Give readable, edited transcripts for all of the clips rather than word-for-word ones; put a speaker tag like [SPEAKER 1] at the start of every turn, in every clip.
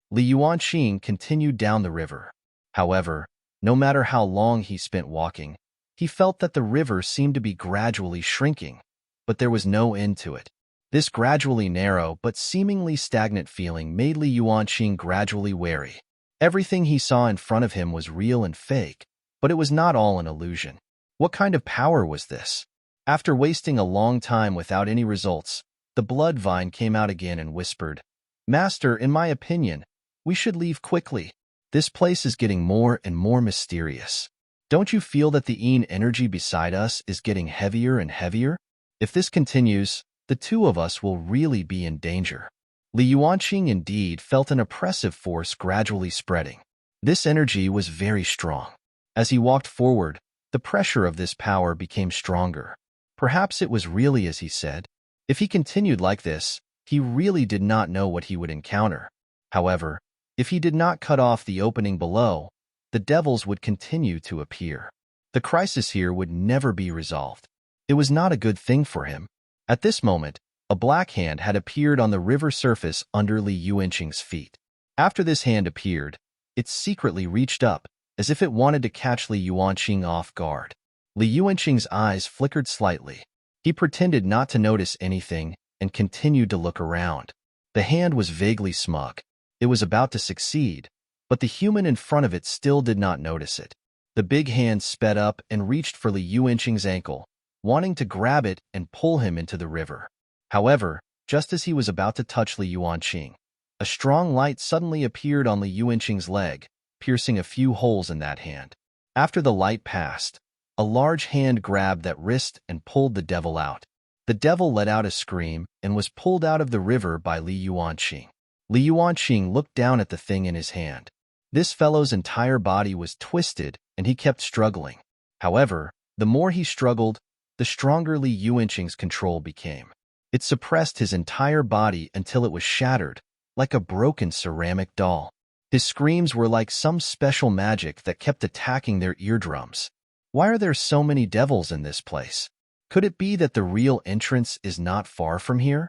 [SPEAKER 1] Li Yuanqing continued down the river. However, no matter how long he spent walking, he felt that the river seemed to be gradually shrinking, but there was no end to it. This gradually narrow but seemingly stagnant feeling made Li Yuanqing gradually wary. Everything he saw in front of him was real and fake, but it was not all an illusion. What kind of power was this? After wasting a long time without any results, the blood vine came out again and whispered, "Master, in my opinion, we should leave quickly. This place is getting more and more mysterious. Don't you feel that the Yin energy beside us is getting heavier and heavier? If this continues, the two of us will really be in danger." Li Yuanqing indeed felt an oppressive force gradually spreading. This energy was very strong. As he walked forward, the pressure of this power became stronger. Perhaps it was really as he said. If he continued like this, he really did not know what he would encounter. However, if he did not cut off the opening below, the devils would continue to appear. The crisis here would never be resolved. It was not a good thing for him. At this moment, a black hand had appeared on the river surface under Li Yuanqing's feet. After this hand appeared, it secretly reached up, as if it wanted to catch Li Yuanqing off guard. Li Yuanqing's eyes flickered slightly. He pretended not to notice anything and continued to look around. The hand was vaguely smug. It was about to succeed, but the human in front of it still did not notice it. The big hand sped up and reached for Li Yuanqing's ankle, wanting to grab it and pull him into the river. However, just as he was about to touch Li Yuanqing, a strong light suddenly appeared on Li Yuanqing's leg, piercing a few holes in that hand. After the light passed, a large hand grabbed that wrist and pulled the devil out. The devil let out a scream and was pulled out of the river by Li Yuanqing. Li Yuanqing looked down at the thing in his hand. This fellow's entire body was twisted, and he kept struggling. However, the more he struggled, the stronger Li Yuanqing's control became. It suppressed his entire body until it was shattered, like a broken ceramic doll. His screams were like some special magic that kept attacking their eardrums. Why are there so many devils in this place? Could it be that the real entrance is not far from here?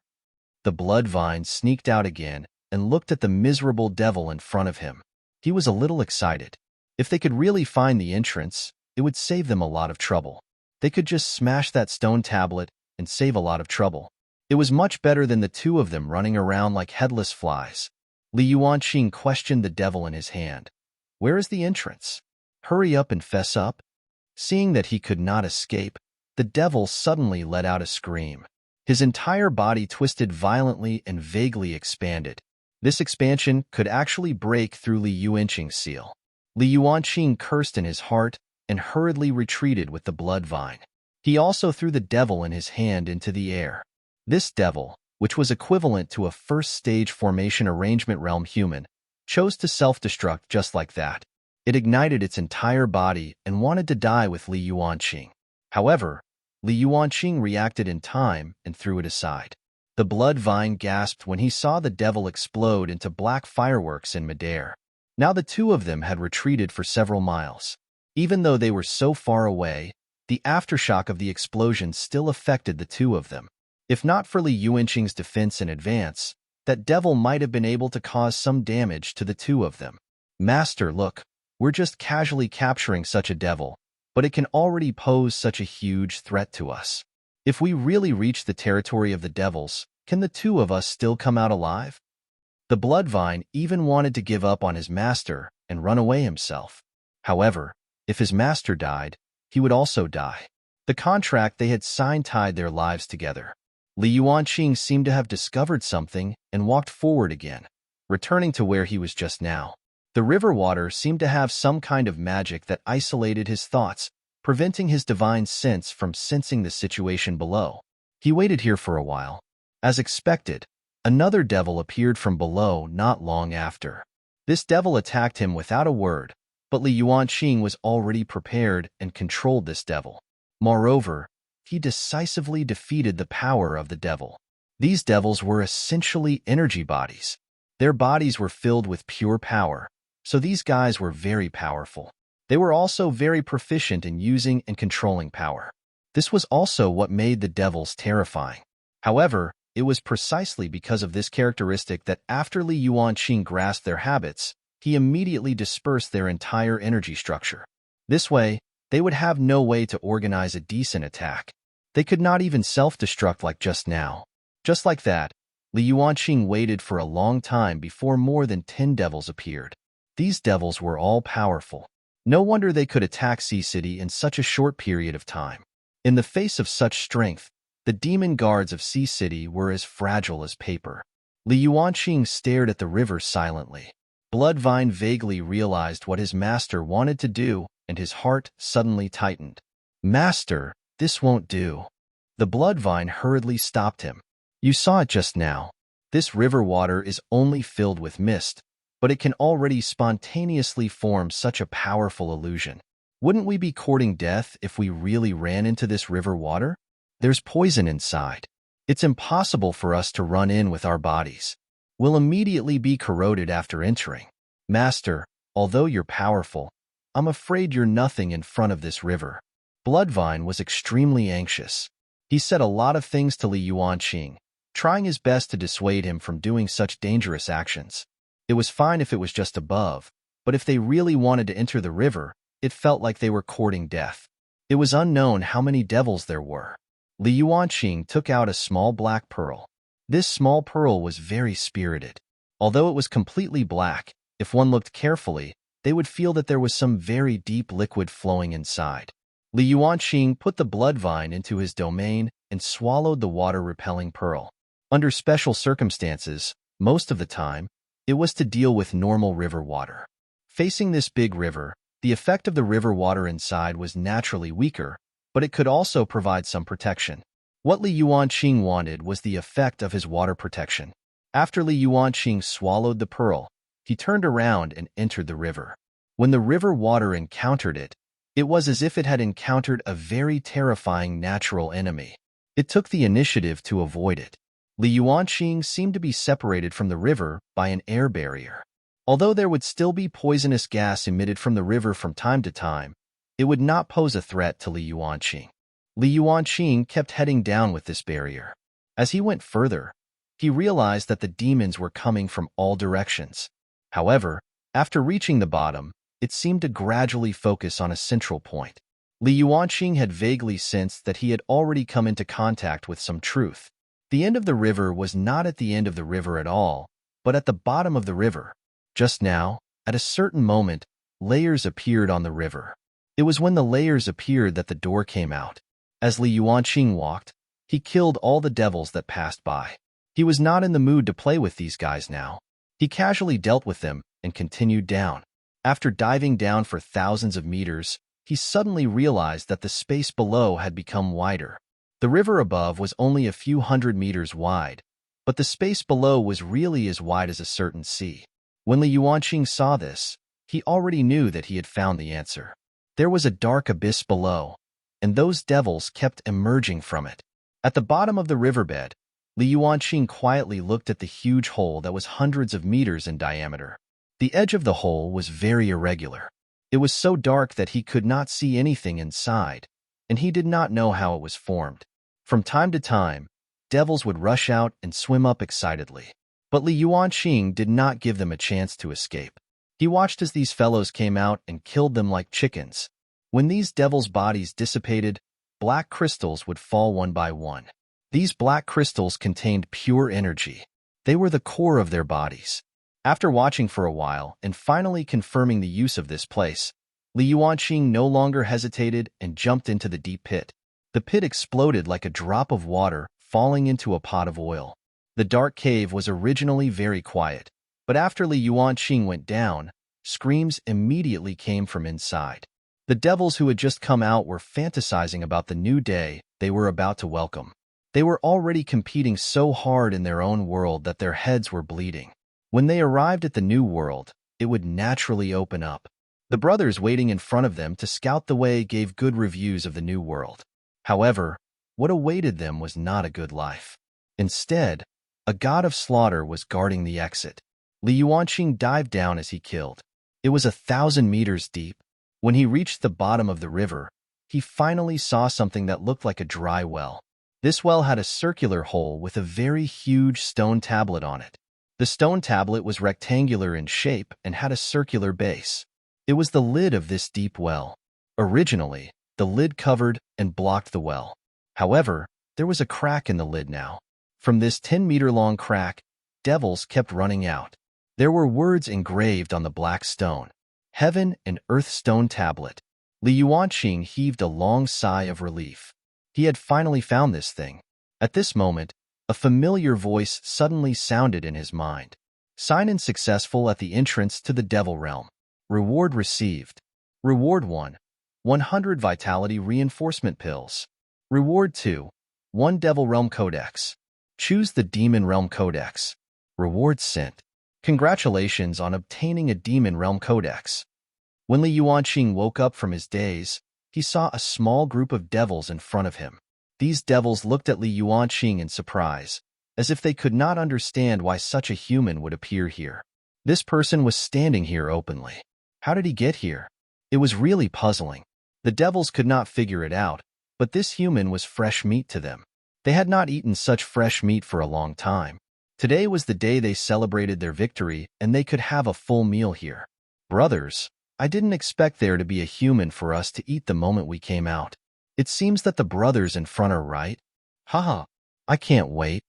[SPEAKER 1] The blood vine sneaked out again and looked at the miserable devil in front of him. He was a little excited. If they could really find the entrance, it would save them a lot of trouble. They could just smash that stone tablet and save a lot of trouble. It was much better than the two of them running around like headless flies. Li Yuanqing questioned the devil in his hand. "Where is the entrance? Hurry up and fess up." Seeing that he could not escape, the devil suddenly let out a scream. His entire body twisted violently and vaguely expanded. This expansion could actually break through Li Yuanqing's seal. Li Yuanqing cursed in his heart and hurriedly retreated with the blood vine. He also threw the devil in his hand into the air. This devil, which was equivalent to a first-stage formation arrangement realm human, chose to self-destruct just like that. It ignited its entire body and wanted to die with Li Yuanqing. However, Li Yuanqing reacted in time and threw it aside. The blood vine gasped when he saw the devil explode into black fireworks in midair. Now the two of them had retreated for several miles. Even though they were so far away, the aftershock of the explosion still affected the two of them. If not for Li Yuanqing's defense in advance, that devil might have been able to cause some damage to the two of them. "Master, look, we're just casually capturing such a devil, but it can already pose such a huge threat to us. If we really reach the territory of the devils, can the two of us still come out alive?" The blood vine even wanted to give up on his master and run away himself. However, if his master died, he would also die. The contract they had signed tied their lives together. Li Yuanqing seemed to have discovered something and walked forward again, returning to where he was just now. The river water seemed to have some kind of magic that isolated his thoughts, preventing his divine sense from sensing the situation below. He waited here for a while. As expected, another devil appeared from below not long after. This devil attacked him without a word, but Li Yuanqing was already prepared and controlled this devil. Moreover, he decisively defeated the power of the devil. These devils were essentially energy bodies. Their bodies were filled with pure power, so these guys were very powerful. They were also very proficient in using and controlling power. This was also what made the devils terrifying. However, It was precisely because of this characteristic that after Li Yuanqing grasped their habits, he immediately dispersed their entire energy structure. This way, they would have no way to organize a decent attack. They could not even self-destruct like just now. Just like that, Li Yuanqing waited for a long time before more than 10 devils appeared. These devils were all powerful. No wonder they could attack Sea City in such a short period of time. In the face of such strength, the demon guards of Sea City were as fragile as paper. Li Yuanqing stared at the river silently. Bloodvine vaguely realized what his master wanted to do, and his heart suddenly tightened. "Master, this won't do." The Bloodvine hurriedly stopped him. "You saw it just now. This river water is only filled with mist, but it can already spontaneously form such a powerful illusion. Wouldn't we be courting death if we really ran into this river water? There's poison inside. It's impossible for us to run in with our bodies. We'll immediately be corroded after entering. Master, although you're powerful, I'm afraid you're nothing in front of this river." Bloodvine was extremely anxious. He said a lot of things to Li Yuanqing, trying his best to dissuade him from doing such dangerous actions. It was fine if it was just above, but if they really wanted to enter the river, it felt like they were courting death. It was unknown how many devils there were. Li Yuanqing took out a small black pearl. This small pearl was very spirited. Although it was completely black, if one looked carefully, they would feel that there was some very deep liquid flowing inside. Li Yuanqing put the bloodvine into his domain and swallowed the water-repelling pearl. Under special circumstances, most of the time, it was to deal with normal river water. Facing this big river, the effect of the river water inside was naturally weaker, but it could also provide some protection. What Li Yuanqing wanted was the effect of his water protection. After Li Yuanqing swallowed the pearl, he turned around and entered the river. When the river water encountered it, it was as if it had encountered a very terrifying natural enemy. It took the initiative to avoid it. Li Yuanqing seemed to be separated from the river by an air barrier. Although there would still be poisonous gas emitted from the river from time to time, it would not pose a threat to Li Yuanqing. Li Yuanqing kept heading down with this barrier. As he went further, he realized that the demons were coming from all directions. However, after reaching the bottom, it seemed to gradually focus on a central point. Li Yuanqing had vaguely sensed that he had already come into contact with some truth. The end of the river was not at the end of the river at all, but at the bottom of the river. Just now, at a certain moment, layers appeared on the river. It was when the layers appeared that the door came out. As Li Yuanqing walked, he killed all the devils that passed by. He was not in the mood to play with these guys now. He casually dealt with them and continued down. After diving down for thousands of meters, he suddenly realized that the space below had become wider. The river above was only a few hundred meters wide, but the space below was really as wide as a certain sea. When Li Yuanqing saw this, he already knew that he had found the answer. There was a dark abyss below, and those devils kept emerging from it. At the bottom of the riverbed, Li Yuanqing quietly looked at the huge hole that was hundreds of meters in diameter. The edge of the hole was very irregular. It was so dark that he could not see anything inside, and he did not know how it was formed. From time to time, devils would rush out and swim up excitedly. But Li Yuanqing did not give them a chance to escape. He watched as these fellows came out and killed them like chickens. When these devils' bodies dissipated, black crystals would fall one by one. These black crystals contained pure energy. They were the core of their bodies. After watching for a while and finally confirming the use of this place, Li Yuanqing no longer hesitated and jumped into the deep pit. The pit exploded like a drop of water falling into a pot of oil. The dark cave was originally very quiet, but after Li Yuanqing went down, screams immediately came from inside. The devils who had just come out were fantasizing about the new day they were about to welcome. They were already competing so hard in their own world that their heads were bleeding. When they arrived at the new world, it would naturally open up. The brothers waiting in front of them to scout the way gave good reviews of the new world. However, what awaited them was not a good life. Instead, a god of slaughter was guarding the exit. Li Yuanqing dived down as he killed. It was 1,000 meters deep. When he reached the bottom of the river, he finally saw something that looked like a dry well. This well had a circular hole with a very huge stone tablet on it. The stone tablet was rectangular in shape and had a circular base. It was the lid of this deep well. Originally, the lid covered and blocked the well. However, there was a crack in the lid now. From this 10-meter-long crack, devils kept running out. There were words engraved on the black stone. Heaven and Earth Stone Tablet. Li Yuanqing heaved a long sigh of relief. He had finally found this thing. At this moment, a familiar voice suddenly sounded in his mind. Sign-in successful at the entrance to the Devil Realm. Reward received. Reward 1. 100 Vitality Reinforcement Pills. Reward 2. 1 Devil Realm Codex. Choose the Demon Realm Codex. Reward sent. Congratulations on obtaining a Demon Realm Codex. When Li Yuanqing woke up from his daze, he saw a small group of devils in front of him. These devils looked at Li Yuanqing in surprise, as if they could not understand why such a human would appear here. This person was standing here openly. How did he get here? It was really puzzling. The devils could not figure it out, but this human was fresh meat to them. They had not eaten such fresh meat for a long time. Today was the day they celebrated their victory, and they could have a full meal here. Brothers, I didn't expect there to be a human for us to eat the moment we came out. It seems that the brothers in front are right. Haha, I can't wait.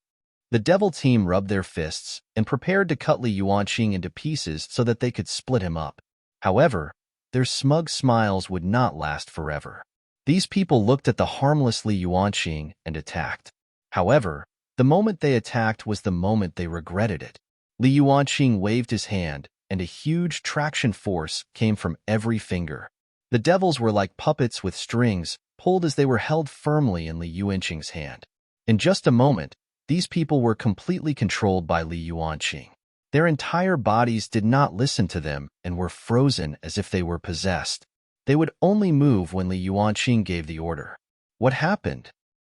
[SPEAKER 1] The devil team rubbed their fists and prepared to cut Li Yuanqing into pieces so that they could split him up. However, their smug smiles would not last forever. These people looked at the harmless Li Yuanqing and attacked. However, the moment they attacked was the moment they regretted it. Li Yuanqing waved his hand, and a huge traction force came from every finger. The devils were like puppets with strings, pulled as they were held firmly in Li Yuanqing's hand. In just a moment, these people were completely controlled by Li Yuanqing. Their entire bodies did not listen to them and were frozen as if they were possessed. They would only move when Li Yuanqing gave the order. What happened?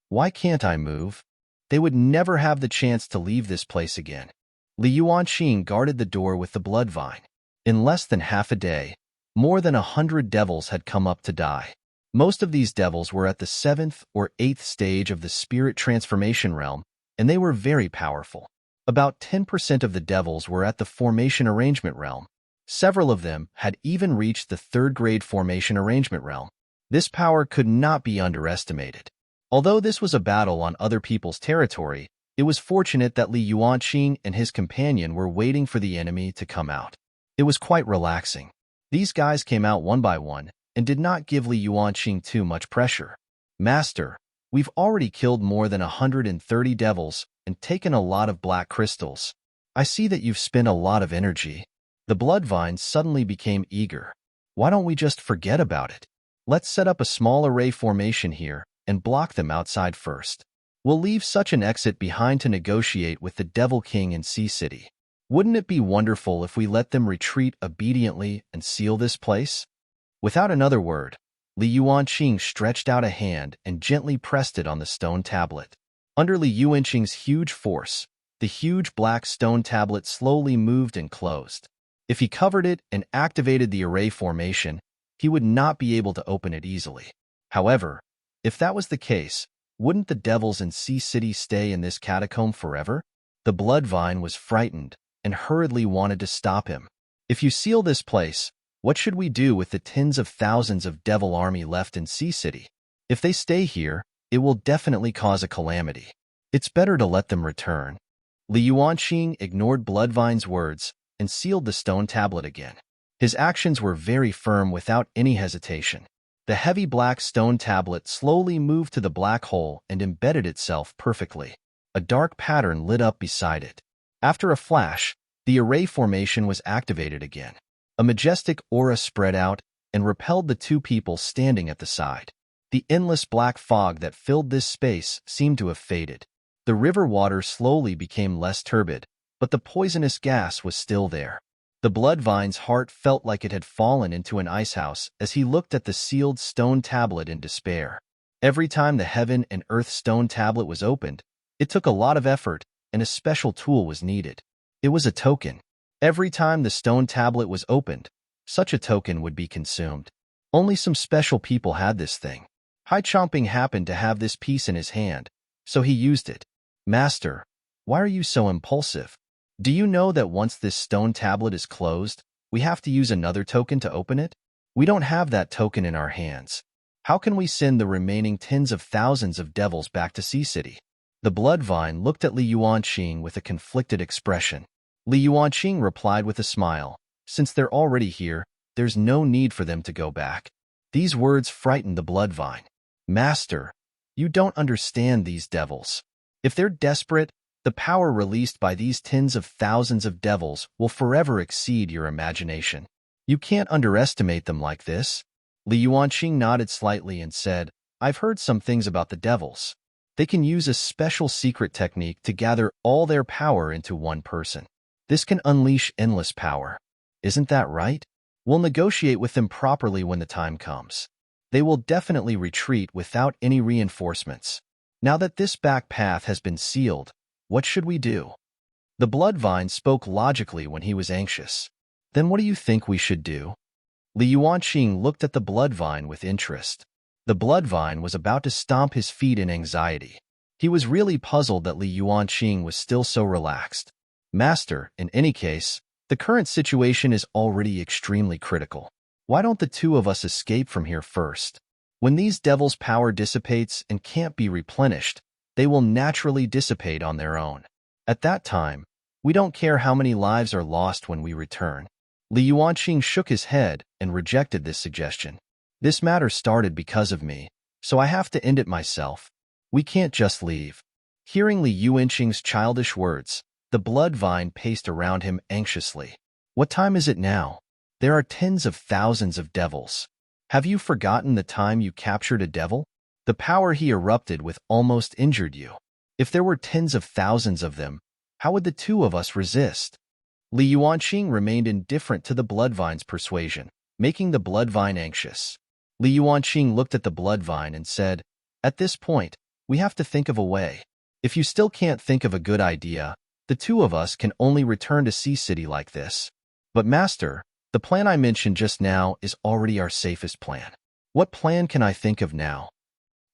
[SPEAKER 1] Why can't I move? They would never have the chance to leave this place again. Li Yuanqing guarded the door with the blood vine. In less than half a day, more than 100 devils had come up to die. Most of these devils were at the 7th or 8th stage of the spirit transformation realm, and they were very powerful. About 10% of the devils were at the formation arrangement realm. Several of them had even reached the 3rd grade formation arrangement realm. This power could not be underestimated. Although this was a battle on other people's territory, it was fortunate that Li Yuanqing and his companion were waiting for the enemy to come out. It was quite relaxing. These guys came out one by one and did not give Li Yuanqing too much pressure. Master, we've already killed more than 130 devils and taken a lot of black crystals. I see that you've spent a lot of energy. The blood vine suddenly became eager. Why don't we just forget about it? Let's set up a small array formation here and block them outside first. We'll leave such an exit behind to negotiate with the Devil King in Sea City. Wouldn't it be wonderful if we let them retreat obediently and seal this place? Without another word, Li Yuanqing stretched out a hand and gently pressed it on the stone tablet. Under Li Yuanqing's huge force, the huge black stone tablet slowly moved and closed. If he covered it and activated the array formation, he would not be able to open it easily. However, if that was the case, wouldn't the devils in Sea City stay in this catacomb forever? The blood vine was frightened and hurriedly wanted to stop him. If you seal this place, what should we do with the tens of thousands of devil army left in Sea City? If they stay here, it will definitely cause a calamity. It's better to let them return. Li Yuanqing ignored Bloodvine's words and sealed the stone tablet again. His actions were very firm without any hesitation. The heavy black stone tablet slowly moved to the black hole and embedded itself perfectly. A dark pattern lit up beside it. After a flash, the array formation was activated again. A majestic aura spread out and repelled the two people standing at the side. The endless black fog that filled this space seemed to have faded. The river water slowly became less turbid, but the poisonous gas was still there. The Bloodvine's heart felt like it had fallen into an icehouse as he looked at the sealed stone tablet in despair. Every time the Heaven and Earth stone tablet was opened, it took a lot of effort and a special tool was needed. It was a token. Every time the stone tablet was opened, such a token would be consumed. Only some special people had this thing. Hai Chomping happened to have this piece in his hand, So he used it. Master, why are you so impulsive? Do you know that once this stone tablet is closed, we have to use another token to open it? We don't have that token in our hands. How can we send the remaining tens of thousands of devils back to Sea City? The Bloodvine looked at Li Yuanqing with a conflicted expression. Li Yuanqing replied with a smile. Since they're already here, there's no need for them to go back. These words frightened the Bloodvine. Master, you don't understand these devils. If they're desperate, the power released by these tens of thousands of devils will forever exceed your imagination. You can't underestimate them like this. Li Yuanqing nodded slightly and said, I've heard some things about the devils. They can use a special secret technique to gather all their power into one person. This can unleash endless power. Isn't that right? We'll negotiate with them properly when the time comes. They will definitely retreat without any reinforcements. Now that this back path has been sealed, what should we do? The Bloodvine spoke logically when he was anxious. Then what do you think we should do? Li Yuanqing looked at the Bloodvine with interest. The Bloodvine was about to stomp his feet in anxiety. He was really puzzled that Li Yuanqing was still so relaxed. Master, in any case, the current situation is already extremely critical. Why don't the two of us escape from here first? When these devils' power dissipates and can't be replenished, they will naturally dissipate on their own. At that time, we don't care how many lives are lost when we return. Li Yuanqing shook his head and rejected this suggestion. This matter started because of me, so I have to end it myself. We can't just leave. Hearing Li Yuanqing's childish words, the Bloodvine paced around him anxiously. What time is it now? There are tens of thousands of devils. Have you forgotten the time you captured a devil? The power he erupted with almost injured you. If there were tens of thousands of them, how would the two of us resist? Li Yuanqing remained indifferent to the Bloodvine's persuasion, making the Bloodvine anxious. Li Yuanqing looked at the Bloodvine and said, At this point, we have to think of a way. If you still can't think of a good idea, the two of us can only return to Sea City like this. But Master, the plan I mentioned just now is already our safest plan. What plan can I think of now?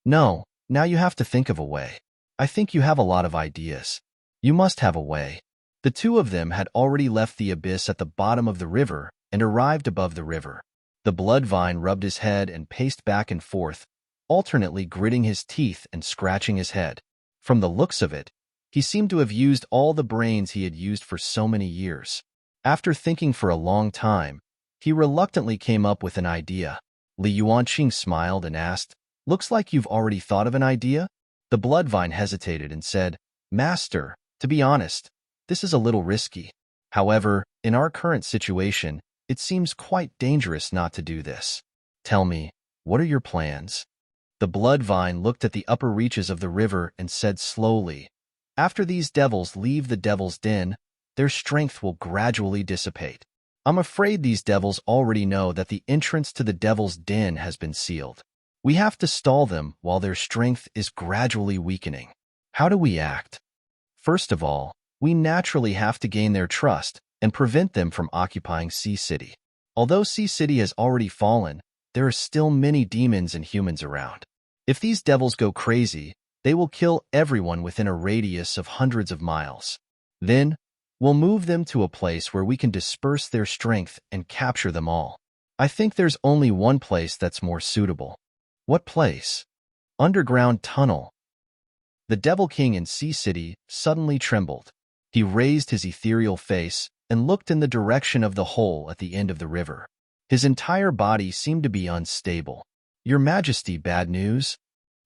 [SPEAKER 1] No, now you have to think of a way. I think you have a lot of ideas. You must have a way. The two of them had already left the abyss at the bottom of the river and arrived above the river. The Bloodvine rubbed his head and paced back and forth, alternately gritting his teeth and scratching his head. From the looks of it, he seemed to have used all the brains he had used for so many years. After thinking for a long time, he reluctantly came up with an idea. Li Yuanqing smiled and asked, Looks like you've already thought of an idea? The Bloodvine hesitated and said, Master, to be honest, this is a little risky. However, in our current situation, it seems quite dangerous not to do this. Tell me, what are your plans? The Bloodvine looked at the upper reaches of the river and said slowly, After these devils leave the devil's den, their strength will gradually dissipate. I'm afraid these devils already know that the entrance to the devil's den has been sealed. We have to stall them while their strength is gradually weakening. How do we act? First of all, we naturally have to gain their trust and prevent them from occupying Sea City. Although Sea City has already fallen, there are still many demons and humans around. If these devils go crazy, they will kill everyone within a radius of hundreds of miles. Then, we'll move them to a place where we can disperse their strength and capture them all. I think there's only one place that's more suitable. What place? Underground tunnel. The Devil King in Sea City suddenly trembled. He raised his ethereal face and looked in the direction of the hole at the end of the river. His entire body seemed to be unstable. Your Majesty, bad news?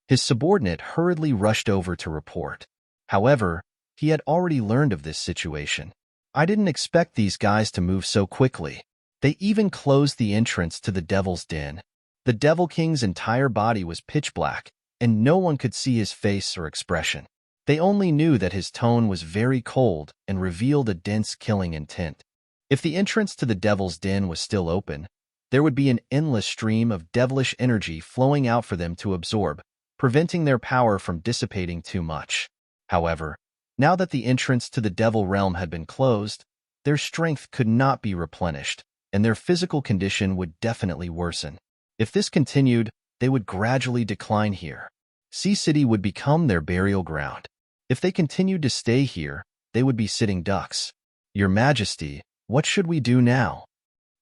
[SPEAKER 1] His subordinate hurriedly rushed over to report. However, he had already learned of this situation. I didn't expect these guys to move so quickly. They even closed the entrance to the Devil's Den. The Devil King's entire body was pitch black, and no one could see his face or expression. They only knew that his tone was very cold and revealed a dense killing intent. If the entrance to the Devil's Den was still open, there would be an endless stream of devilish energy flowing out for them to absorb, preventing their power from dissipating too much. However, now that the entrance to the Devil Realm had been closed, their strength could not be replenished, and their physical condition would definitely worsen. If this continued, they would gradually decline here. Sea City would become their burial ground. If they continued to stay here, they would be sitting ducks. Your Majesty, what should we do now?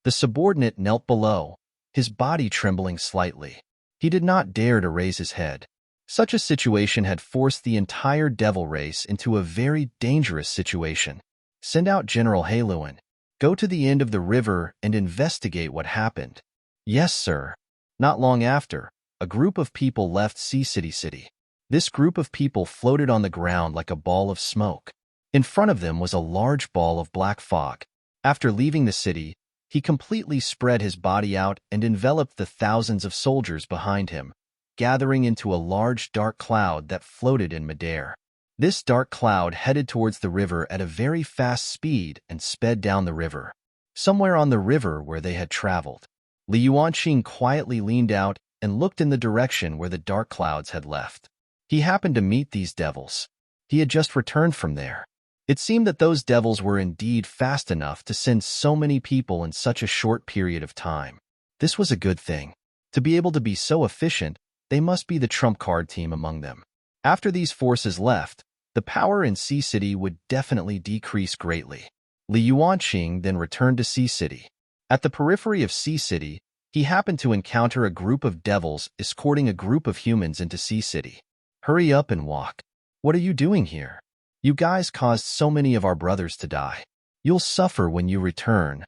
[SPEAKER 1] The subordinate knelt below, his body trembling slightly. He did not dare to raise his head. Such a situation had forced the entire devil race into a very dangerous situation. Send out General Li Yuanqing. Go to the end of the river and investigate what happened. Yes, sir. Not long after, a group of people left Sea City. This group of people floated on the ground like a ball of smoke. In front of them was a large ball of black fog. After leaving the city, he completely spread his body out and enveloped the thousands of soldiers behind him, gathering into a large dark cloud that floated in midair. This dark cloud headed towards the river at a very fast speed and sped down the river. Somewhere on the river where they had traveled, Li Yuanqing quietly leaned out and looked in the direction where the dark clouds had left. He happened to meet these devils. He had just returned from there. It seemed that those devils were indeed fast enough to send so many people in such a short period of time. This was a good thing. To be able to be so efficient, they must be the trump card team among them. After these forces left, the power in Sea City would definitely decrease greatly. Li Yuanqing then returned to Sea City. At the periphery of Sea City, he happened to encounter a group of devils escorting a group of humans into Sea City. Hurry up and walk. What are you doing here? You guys caused so many of our brothers to die. You'll suffer when you return.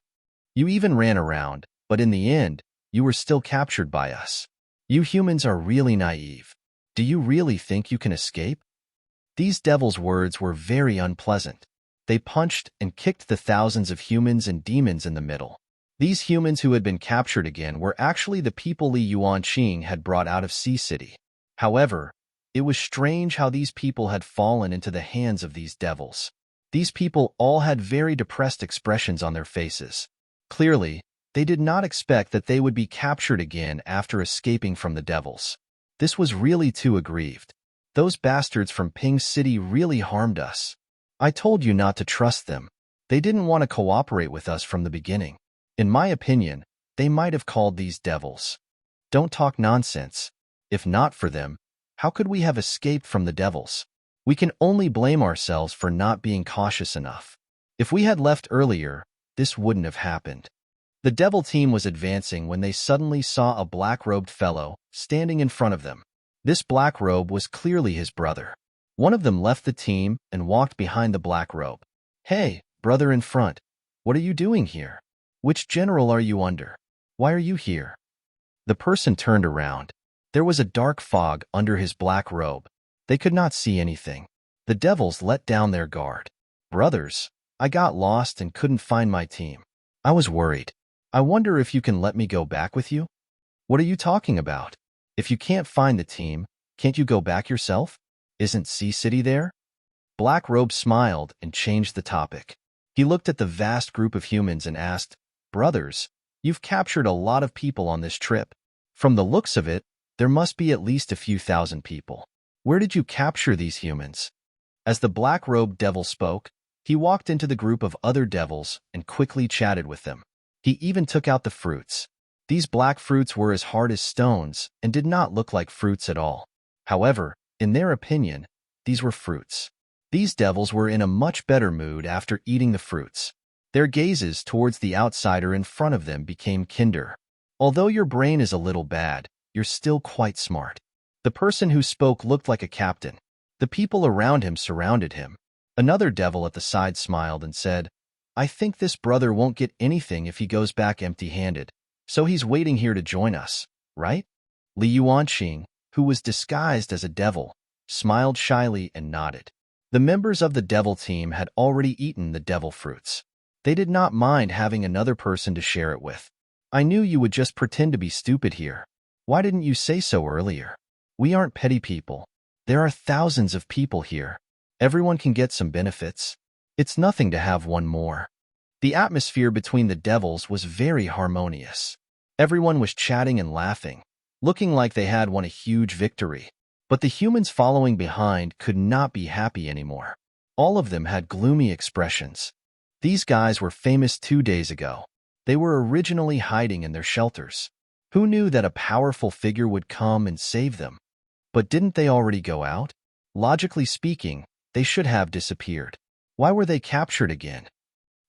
[SPEAKER 1] You even ran around, but in the end, you were still captured by us. You humans are really naive. Do you really think you can escape? These devils' words were very unpleasant. They punched and kicked the thousands of humans and demons in the middle. These humans who had been captured again were actually the people Li Yuanqing had brought out of Sea City. However, it was strange how these people had fallen into the hands of these devils. These people all had very depressed expressions on their faces. Clearly, they did not expect that they would be captured again after escaping from the devils. This was really too aggrieved. Those bastards from Ping City really harmed us. I told you not to trust them. They didn't want to cooperate with us from the beginning. In my opinion, they might have called these devils. Don't talk nonsense. If not for them, how could we have escaped from the devils? We can only blame ourselves for not being cautious enough. If we had left earlier, this wouldn't have happened. The devil team was advancing when they suddenly saw a black-robed fellow standing in front of them. This black robe was clearly his brother. One of them left the team and walked behind the black robe. Hey, brother in front, what are you doing here? Which general are you under? Why are you here? The person turned around. There was a dark fog under his black robe. They could not see anything. The devils let down their guard. Brothers, I got lost and couldn't find my team. I was worried. I wonder if you can let me go back with you? What are you talking about? If you can't find the team, can't you go back yourself? Isn't Sea City there? Black Robe smiled and changed the topic. He looked at the vast group of humans and asked, Brothers, you've captured a lot of people on this trip. From the looks of it, there must be at least a few thousand people. Where did you capture these humans? As the Black Robe devil spoke, he walked into the group of other devils and quickly chatted with them. He even took out the fruits. These black fruits were as hard as stones and did not look like fruits at all. However, in their opinion, these were fruits. These devils were in a much better mood after eating the fruits. Their gazes towards the outsider in front of them became kinder. Although your brain is a little bad, you're still quite smart. The person who spoke looked like a captain. The people around him surrounded him. Another devil at the side smiled and said, I think this brother won't get anything if he goes back empty-handed. So he's waiting here to join us, right? Li Yuanqing, who was disguised as a devil, smiled shyly and nodded. The members of the devil team had already eaten the devil fruits. They did not mind having another person to share it with. I knew you would just pretend to be stupid here. Why didn't you say so earlier? We aren't petty people. There are thousands of people here. Everyone can get some benefits. It's nothing to have one more. The atmosphere between the devils was very harmonious. Everyone was chatting and laughing, looking like they had won a huge victory. But the humans following behind could not be happy anymore. All of them had gloomy expressions. These guys were famous 2 days ago. They were originally hiding in their shelters. Who knew that a powerful figure would come and save them? But didn't they already go out? Logically speaking, they should have disappeared. Why were they captured again?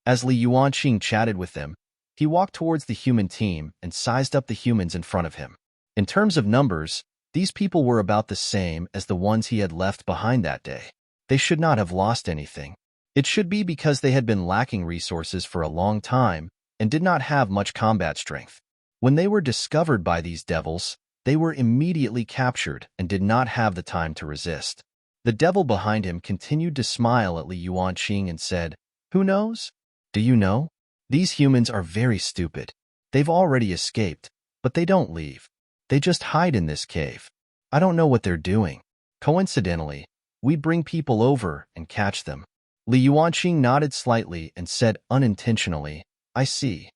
[SPEAKER 1] As Li Yuanqing chatted with them, he walked towards the human team and sized up the humans in front of him. In terms of numbers, these people were about the same as the ones he had left behind that day. They should not have lost anything. It should be because they had been lacking resources for a long time and did not have much combat strength. When they were discovered by these devils, they were immediately captured and did not have the time to resist. The devil behind him continued to smile at Li Yuanqing and said, "Who knows? Do you know? These humans are very stupid. They've already escaped, but they don't leave. They just hide in this cave. I don't know what they're doing. Coincidentally, we bring people over and catch them." Li Yuanqing nodded slightly and said unintentionally, "I see."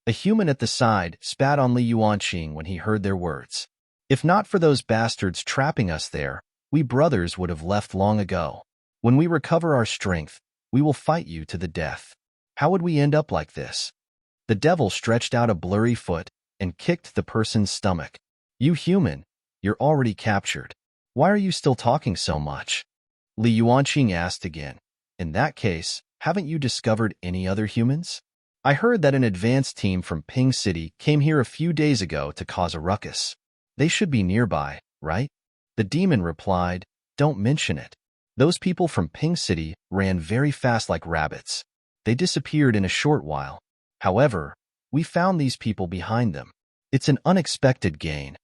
[SPEAKER 1] A human at the side spat on Li Yuanqing when he heard their words. "If not for those bastards trapping us there, we brothers would have left long ago. When we recover our strength, we will fight you to the death. How would we end up like this?" The devil stretched out a blurry foot and kicked the person's stomach. "You human, you're already captured. Why are you still talking so much?" Li Yuanqing asked again. "In that case, haven't you discovered any other humans? I heard that an advance team from Ping City came here a few days ago to cause a ruckus. They should be nearby, right?" The demon replied, "Don't mention it. Those people from Ping City ran very fast like rabbits. They disappeared in a short while. However, we found these people behind them. It's an unexpected gain."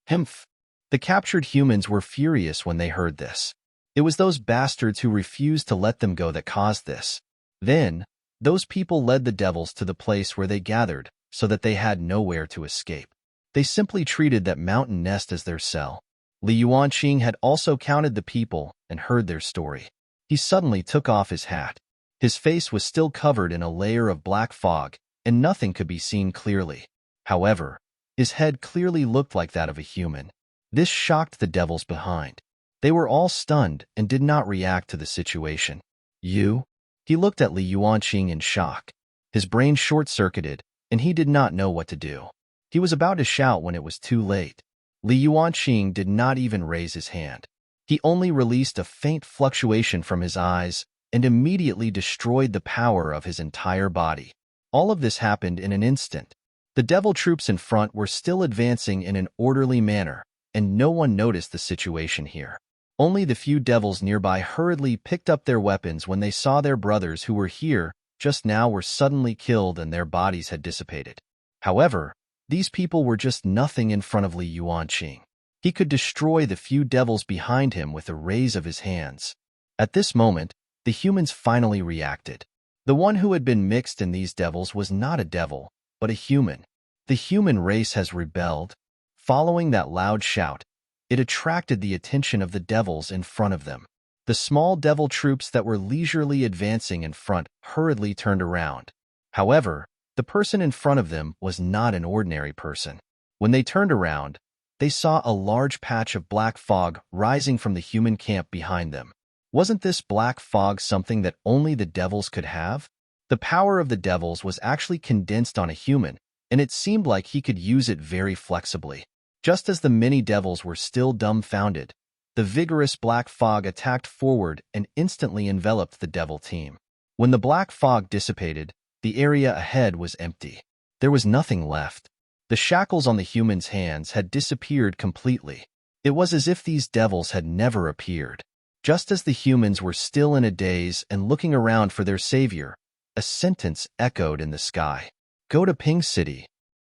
[SPEAKER 1] Humph. The captured humans were furious when they heard this. It was those bastards who refused to let them go that caused this. Then, those people led the devils to the place where they gathered so that they had nowhere to escape. They simply treated that mountain nest as their cell. Li Yuanqing had also counted the people and heard their story. He suddenly took off his hat. His face was still covered in a layer of black fog, and nothing could be seen clearly. However, his head clearly looked like that of a human. This shocked the devils behind. They were all stunned and did not react to the situation. "You?" He looked at Li Yuanqing in shock. His brain short-circuited, and he did not know what to do. He was about to shout when it was too late. Li Yuanqing did not even raise his hand. He only released a faint fluctuation from his eyes and immediately destroyed the power of his entire body. All of this happened in an instant. The devil troops in front were still advancing in an orderly manner, and no one noticed the situation here. Only the few devils nearby hurriedly picked up their weapons when they saw their brothers who were here just now were suddenly killed and their bodies had dissipated. However, these people were just nothing in front of Li Yuanqing. He could destroy the few devils behind him with a raise of his hands. At this moment, the humans finally reacted. The one who had been mixed in these devils was not a devil, but a human. The human race has rebelled. Following that loud shout, it attracted the attention of the devils in front of them. The small devil troops that were leisurely advancing in front hurriedly turned around. However, the person in front of them was not an ordinary person. When they turned around, they saw a large patch of black fog rising from the human camp behind them. Wasn't this black fog something that only the devils could have? The power of the devils was actually condensed on a human, and it seemed like he could use it very flexibly. Just as the many devils were still dumbfounded, the vigorous black fog attacked forward and instantly enveloped the devil team. When the black fog dissipated, the area ahead was empty. There was nothing left. The shackles on the humans' hands had disappeared completely. It was as if these devils had never appeared. Just as the humans were still in a daze and looking around for their savior, a sentence echoed in the sky. "Go to Ping City."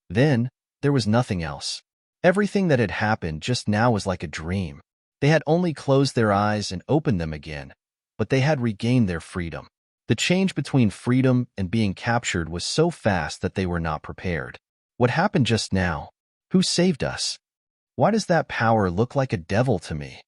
[SPEAKER 1] Then, there was nothing else. Everything that had happened just now was like a dream. They had only closed their eyes and opened them again, but they had regained their freedom. The change between freedom and being captured was so fast that they were not prepared. What happened just now? Who saved us? Why does that power look like a devil to me?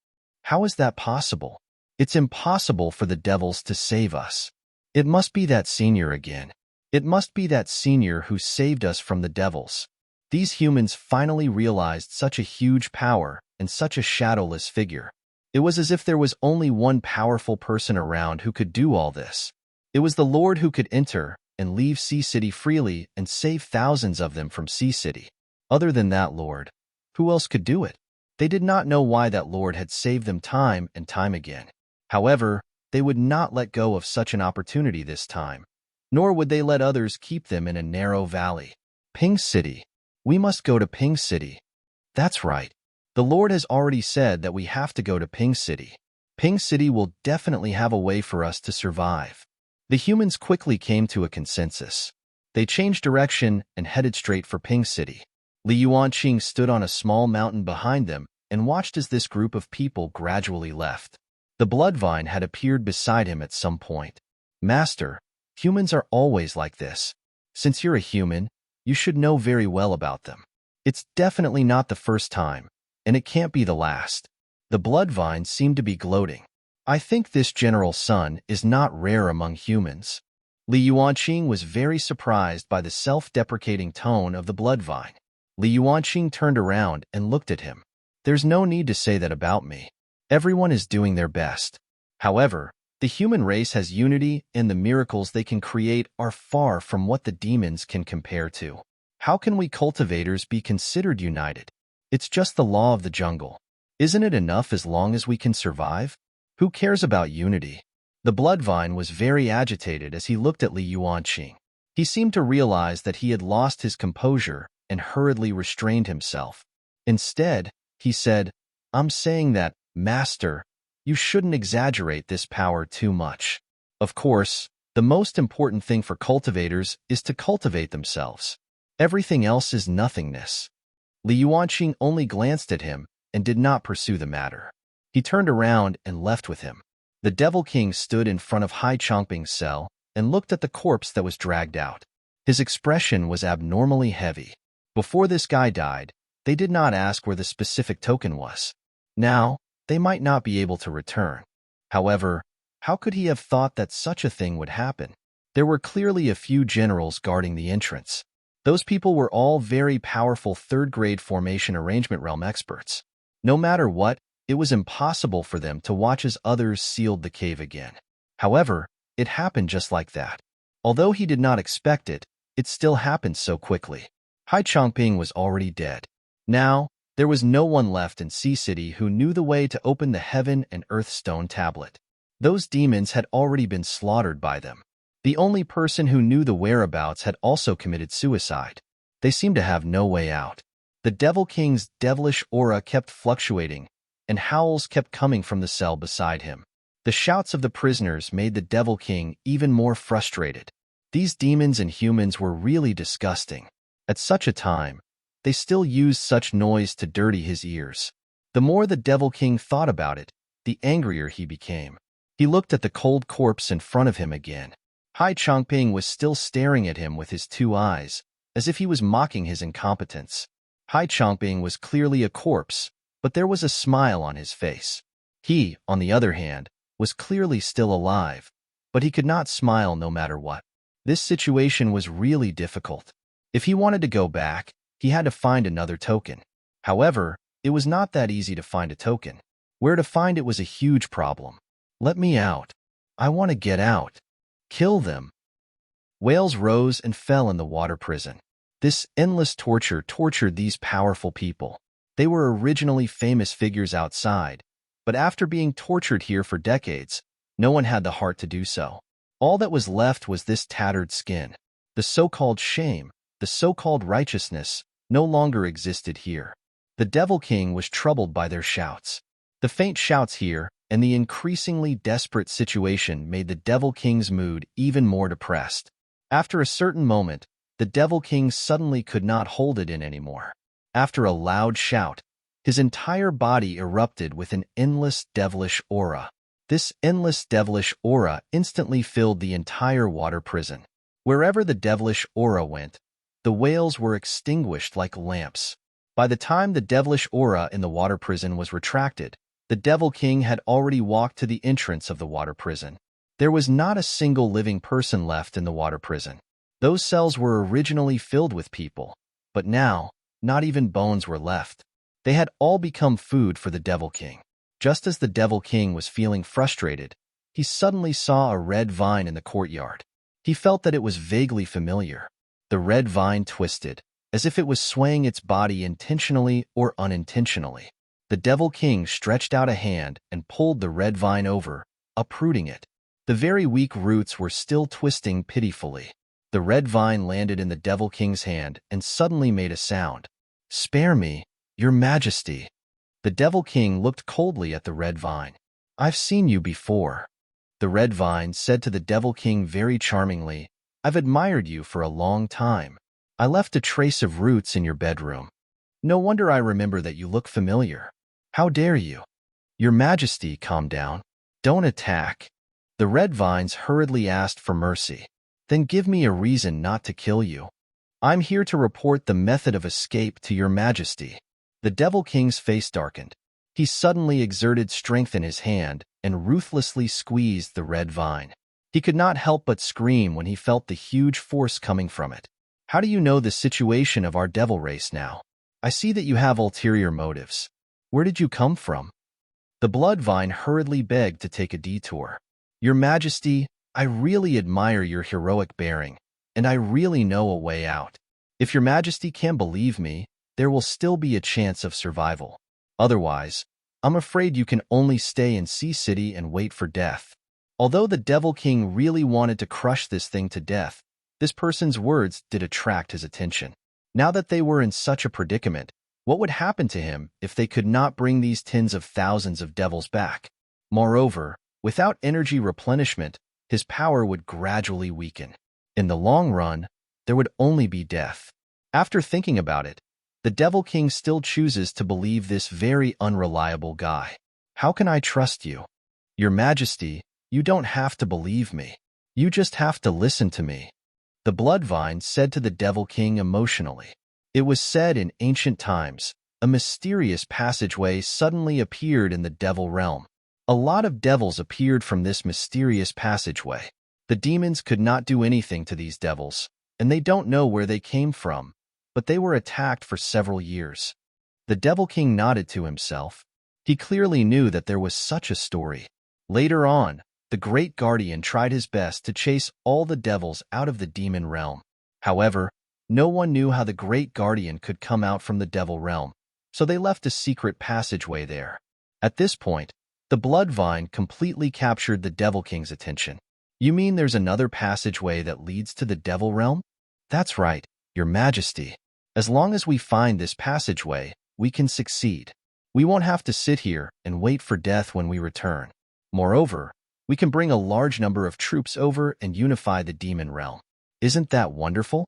[SPEAKER 1] How is that possible? It's impossible for the devils to save us. It must be that senior again. It must be that senior who saved us from the devils. These humans finally realized such a huge power and such a shadowless figure. It was as if there was only one powerful person around who could do all this. It was the Lord who could enter and leave Sea City freely and save thousands of them from Sea City. Other than that Lord, who else could do it? They did not know why that lord had saved them time and time again. However, they would not let go of such an opportunity this time, nor would they let others keep them in a narrow valley. Ping City. We must go to Ping City. That's right. The Lord has already said that we have to go to Ping City. Ping City will definitely have a way for us to survive. The humans quickly came to a consensus. They changed direction and headed straight for Ping City. Li Yuanqing stood on a small mountain behind them and watched as this group of people gradually left. The bloodvine had appeared beside him at some point. Master, humans are always like this. Since you're a human, you should know very well about them. It's definitely not the first time, and it can't be the last. The bloodvine seemed to be gloating. I think this general sun is not rare among humans. Li Yuanqing was very surprised by the self-deprecating tone of the bloodvine. Li Yuanqing turned around and looked at him. There's no need to say that about me. Everyone is doing their best. However, the human race has unity, and the miracles they can create are far from what the demons can compare to. How can we cultivators be considered united? It's just the law of the jungle. Isn't it enough as long as we can survive? Who cares about unity? The bloodvine was very agitated as he looked at Li Yuanqing. He seemed to realize that he had lost his composure and hurriedly restrained himself. Instead, he said, I'm saying that, Master, you shouldn't exaggerate this power too much. Of course, the most important thing for cultivators is to cultivate themselves. Everything else is nothingness. Li Yuanqing only glanced at him and did not pursue the matter. He turned around and left with him. The Devil King stood in front of Li Yuanqing's cell and looked at the corpse that was dragged out. His expression was abnormally heavy. Before this guy died, they did not ask where the specific token was. Now, they might not be able to return. However, how could he have thought that such a thing would happen? There were clearly a few generals guarding the entrance. Those people were all very powerful third-grade formation arrangement realm experts. No matter what, it was impossible for them to watch as others sealed the cave again. However, it happened just like that. Although he did not expect it, it still happened so quickly. Li Yuanqing was already dead. Now, there was no one left in Sea City who knew the way to open the heaven and earth stone tablet. Those demons had already been slaughtered by them. The only person who knew the whereabouts had also committed suicide. They seemed to have no way out. The Devil King's devilish aura kept fluctuating, and howls kept coming from the cell beside him. The shouts of the prisoners made the Devil King even more frustrated. These demons and humans were really disgusting. At such a time, they still used such noise to dirty his ears. The more the Devil King thought about it, the angrier he became. He looked at the cold corpse in front of him again. Li Yuanqing was still staring at him with his two eyes, as if he was mocking his incompetence. Li Yuanqing was clearly a corpse, but there was a smile on his face. He, on the other hand, was clearly still alive, but he could not smile no matter what. This situation was really difficult. If he wanted to go back, he had to find another token. However, it was not that easy to find a token. Where to find it was a huge problem. Let me out. I want to get out. Kill them. Whales rose and fell in the water prison. This endless torture tortured these powerful people. They were originally famous figures outside, but after being tortured here for decades, no one had the heart to do so. All that was left was this tattered skin. The so-called shame, the so-called righteousness, no longer existed here. The Devil King was troubled by their shouts. The faint shouts here and the increasingly desperate situation made the Devil King's mood even more depressed. After a certain moment, the Devil King suddenly could not hold it in anymore. After a loud shout, his entire body erupted with an endless devilish aura. This endless devilish aura instantly filled the entire water prison. Wherever the devilish aura went, the whales were extinguished like lamps. By the time the devilish aura in the water prison was retracted, the Devil King had already walked to the entrance of the water prison. There was not a single living person left in the water prison. Those cells were originally filled with people, but now, not even bones were left. They had all become food for the Devil King. Just as the Devil King was feeling frustrated, he suddenly saw a red vine in the courtyard. He felt that it was vaguely familiar. The red vine twisted, as if it was swaying its body intentionally or unintentionally. The Devil King stretched out a hand and pulled the red vine over, uprooting it. The very weak roots were still twisting pitifully. The red vine landed in the Devil King's hand and suddenly made a sound. "Spare me, Your Majesty." The Devil King looked coldly at the red vine. "I've seen you before." The red vine said to the Devil King very charmingly, "I've admired you for a long time. I left a trace of roots in your bedroom. No wonder I remember that you look familiar. How dare you?" "Your Majesty, calm down. Don't attack." The red vines hurriedly asked for mercy. "Then give me a reason not to kill you. I'm here to report the method of escape to Your Majesty." The Devil King's face darkened. He suddenly exerted strength in his hand and ruthlessly squeezed the red vine. He could not help but scream when he felt the huge force coming from it. "How do you know the situation of our devil race now? I see that you have ulterior motives. Where did you come from?" The blood vine hurriedly begged to take a detour. "Your Majesty, I really admire your heroic bearing, and I really know a way out. If Your Majesty can't believe me, there will still be a chance of survival. Otherwise, I'm afraid you can only stay in Sea City and wait for death." Although the Devil King really wanted to crush this thing to death, this person's words did attract his attention. Now that they were in such a predicament, what would happen to him if they could not bring these tens of thousands of devils back? Moreover, without energy replenishment, his power would gradually weaken. In the long run, there would only be death. After thinking about it, the Devil King still chooses to believe this very unreliable guy. "How can I trust you?" "Your Majesty, you don't have to believe me. You just have to listen to me," the blood vine said to the Devil King emotionally. It was said in ancient times, a mysterious passageway suddenly appeared in the devil realm. A lot of devils appeared from this mysterious passageway. The demons could not do anything to these devils, and they don't know where they came from, but they were attacked for several years. The Devil King nodded to himself. He clearly knew that there was such a story. Later on, the Great Guardian tried his best to chase all the devils out of the demon realm. However, no one knew how the Great Guardian could come out from the devil realm, so they left a secret passageway there. At this point, the blood vine completely captured the Devil King's attention. "You mean there's another passageway that leads to the devil realm?" "That's right, Your Majesty. As long as we find this passageway, we can succeed. We won't have to sit here and wait for death when we return. Moreover, we can bring a large number of troops over and unify the demon realm. Isn't that wonderful?"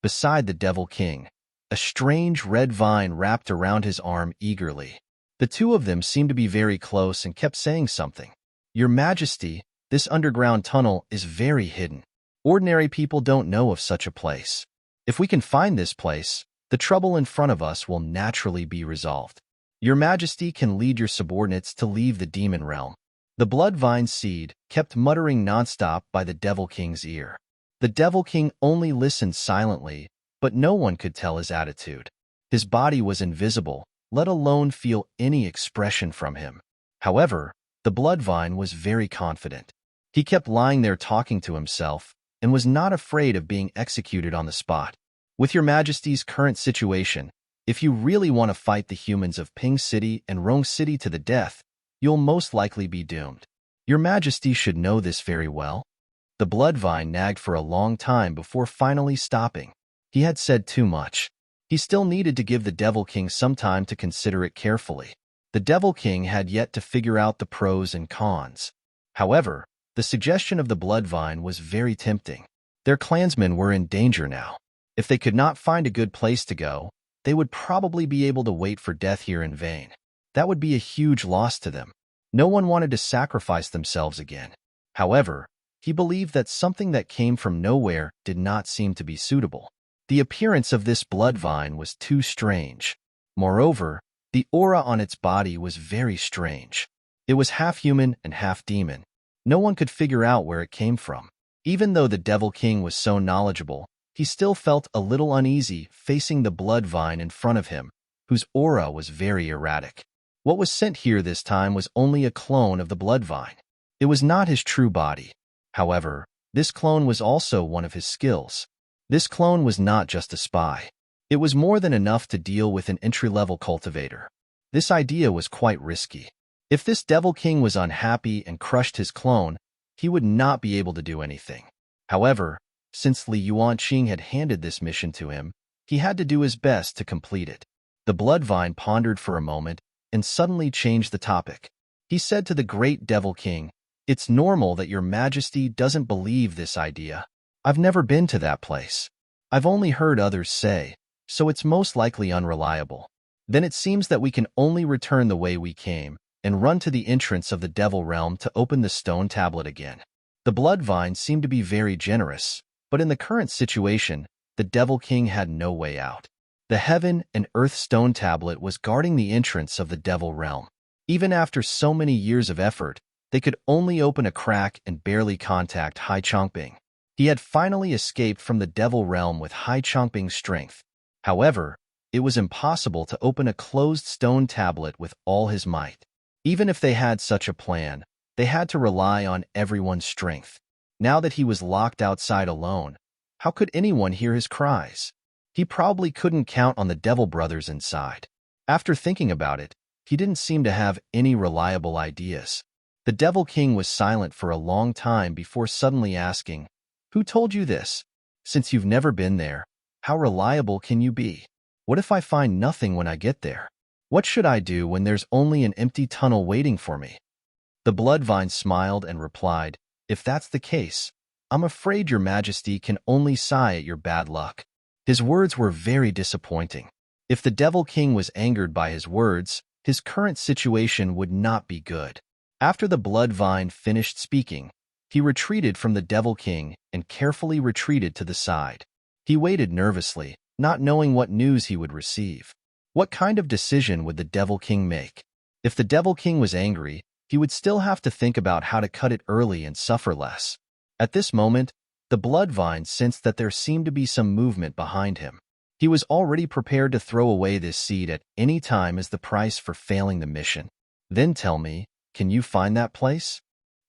[SPEAKER 1] Beside the Devil King, a strange red vine wrapped around his arm eagerly. The two of them seemed to be very close and kept saying something. "Your Majesty, this underground tunnel is very hidden. Ordinary people don't know of such a place. If we can find this place, the trouble in front of us will naturally be resolved. Your Majesty can lead your subordinates to leave the demon realm." The blood vine seed kept muttering nonstop by the Devil King's ear. The Devil King only listened silently, but no one could tell his attitude. His body was invisible, let alone feel any expression from him. However, the blood vine was very confident. He kept lying there talking to himself, and was not afraid of being executed on the spot. "With Your Majesty's current situation, if you really want to fight the humans of Ping City and Rong City to the death, you'll most likely be doomed. Your Majesty should know this very well." The blood vine nagged for a long time before finally stopping. He had said too much. He still needed to give the Devil King some time to consider it carefully. The Devil King had yet to figure out the pros and cons. However, the suggestion of the blood vine was very tempting. Their clansmen were in danger now. If they could not find a good place to go, they would probably be able to wait for death here in vain. That would be a huge loss to them. No one wanted to sacrifice themselves again. However, he believed that something that came from nowhere did not seem to be suitable. The appearance of this blood vine was too strange. Moreover, the aura on its body was very strange. It was half human and half demon. No one could figure out where it came from. Even though the Devil King was so knowledgeable, he still felt a little uneasy facing the blood vine in front of him, whose aura was very erratic. What was sent here this time was only a clone of the blood vine. It was not his true body. However, this clone was also one of his skills. This clone was not just a spy. It was more than enough to deal with an entry-level cultivator. This idea was quite risky. If this Devil King was unhappy and crushed his clone, he would not be able to do anything. However, since Li Yuanqing had handed this mission to him, he had to do his best to complete it. The Bloodvine pondered for a moment and suddenly changed the topic. He said to the great Devil King, "It's normal that your majesty doesn't believe this idea. I've never been to that place. I've only heard others say, so it's most likely unreliable. Then it seems that we can only return the way we came and run to the entrance of the Devil Realm to open the stone tablet again." The Bloodvine seemed to be very generous, but in the current situation, the Devil King had no way out. The Heaven and Earth stone tablet was guarding the entrance of the Devil Realm. Even after so many years of effort, they could only open a crack and barely contact Li Yuanqing. He had finally escaped from the Devil Realm with Li Yuanqing's strength. However, it was impossible to open a closed stone tablet with all his might. Even if they had such a plan, they had to rely on everyone's strength. Now that he was locked outside alone, how could anyone hear his cries? He probably couldn't count on the Devil Brothers inside. After thinking about it, he didn't seem to have any reliable ideas. The Devil King was silent for a long time before suddenly asking, "Who told you this? Since you've never been there, how reliable can you be? What if I find nothing when I get there? What should I do when there's only an empty tunnel waiting for me?" The Bloodvine smiled and replied, "If that's the case, I'm afraid your majesty can only sigh at your bad luck." His words were very disappointing. If the Devil King was angered by his words, his current situation would not be good. After the Bloodvine finished speaking, he retreated from the Devil King and carefully retreated to the side. He waited nervously, not knowing what news he would receive. What kind of decision would the Devil King make? If the Devil King was angry, he would still have to think about how to cut it early and suffer less. At this moment, the Bloodvine sensed that there seemed to be some movement behind him. He was already prepared to throw away this seed at any time as the price for failing the mission. "Then tell me, can you find that place?"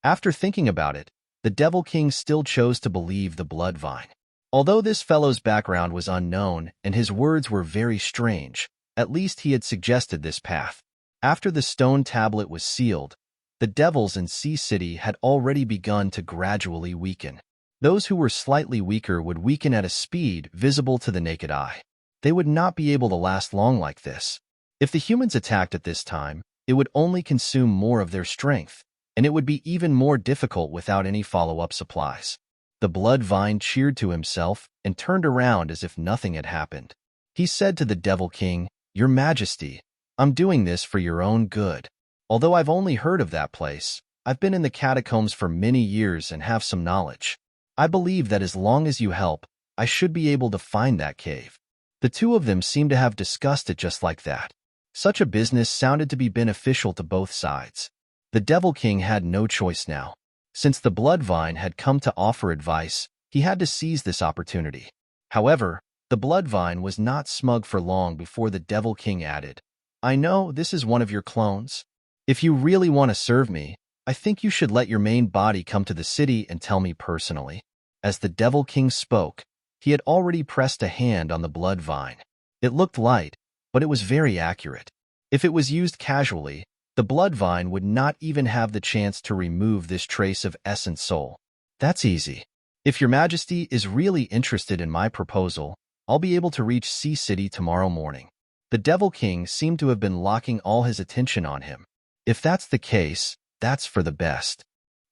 [SPEAKER 1] After thinking about it, the Devil King still chose to believe the Bloodvine. Although this fellow's background was unknown and his words were very strange, at least he had suggested this path. After the stone tablet was sealed, the devils in Sea City had already begun to gradually weaken. Those who were slightly weaker would weaken at a speed visible to the naked eye. They would not be able to last long like this. If the humans attacked at this time, it would only consume more of their strength, and it would be even more difficult without any follow-up supplies. The Bloodvine cheered to himself and turned around as if nothing had happened. He said to the Devil King, "Your Majesty, I'm doing this for your own good. Although I've only heard of that place, I've been in the catacombs for many years and have some knowledge. I believe that as long as you help, I should be able to find that cave." The two of them seemed to have discussed it just like that. Such a business sounded to be beneficial to both sides. The Devil King had no choice now. Since the Bloodvine had come to offer advice, he had to seize this opportunity. However, the Bloodvine was not smug for long before the Devil King added, "I know this is one of your clones. If you really want to serve me, I think you should let your main body come to the city and tell me personally." As the Devil King spoke, he had already pressed a hand on the Bloodvine. It looked light, but it was very accurate. If it was used casually, the Bloodvine would not even have the chance to remove this trace of essence soul. "That's easy. If your Majesty is really interested in my proposal, I'll be able to reach Sea City tomorrow morning." The Devil King seemed to have been locking all his attention on him. "If that's the case, that's for the best.